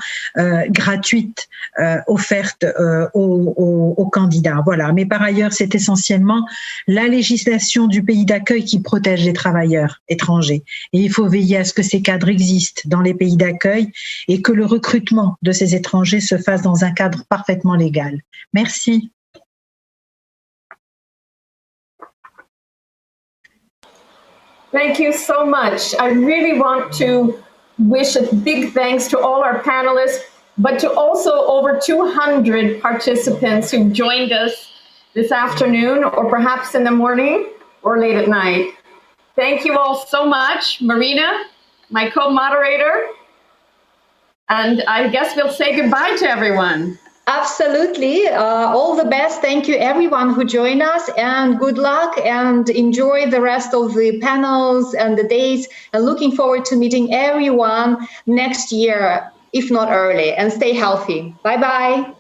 [SPEAKER 5] gratuite offerte aux candidats. Voilà. Mais par ailleurs, c'est essentiellement la législation du pays d'accueil qui protège les travailleurs étrangers. Et il faut veiller à ce que ces cadres existent dans les pays d'accueil et que le recrutement de ces étrangers se fasse dans un cadre parfaitement légal. Merci.
[SPEAKER 1] Thank you so much. I really want to wish a big thanks to all our panelists, but to also over 200 participants who joined us this afternoon, or perhaps in the morning or late at night. Thank you all so much. Marina, my co-moderator. And I guess we'll say goodbye to everyone.
[SPEAKER 2] Absolutely. All the best. Thank you, everyone who joined us, and good luck, and enjoy the rest of the panels and the days, and looking forward to meeting everyone next year, if not early, and stay healthy. Bye-bye.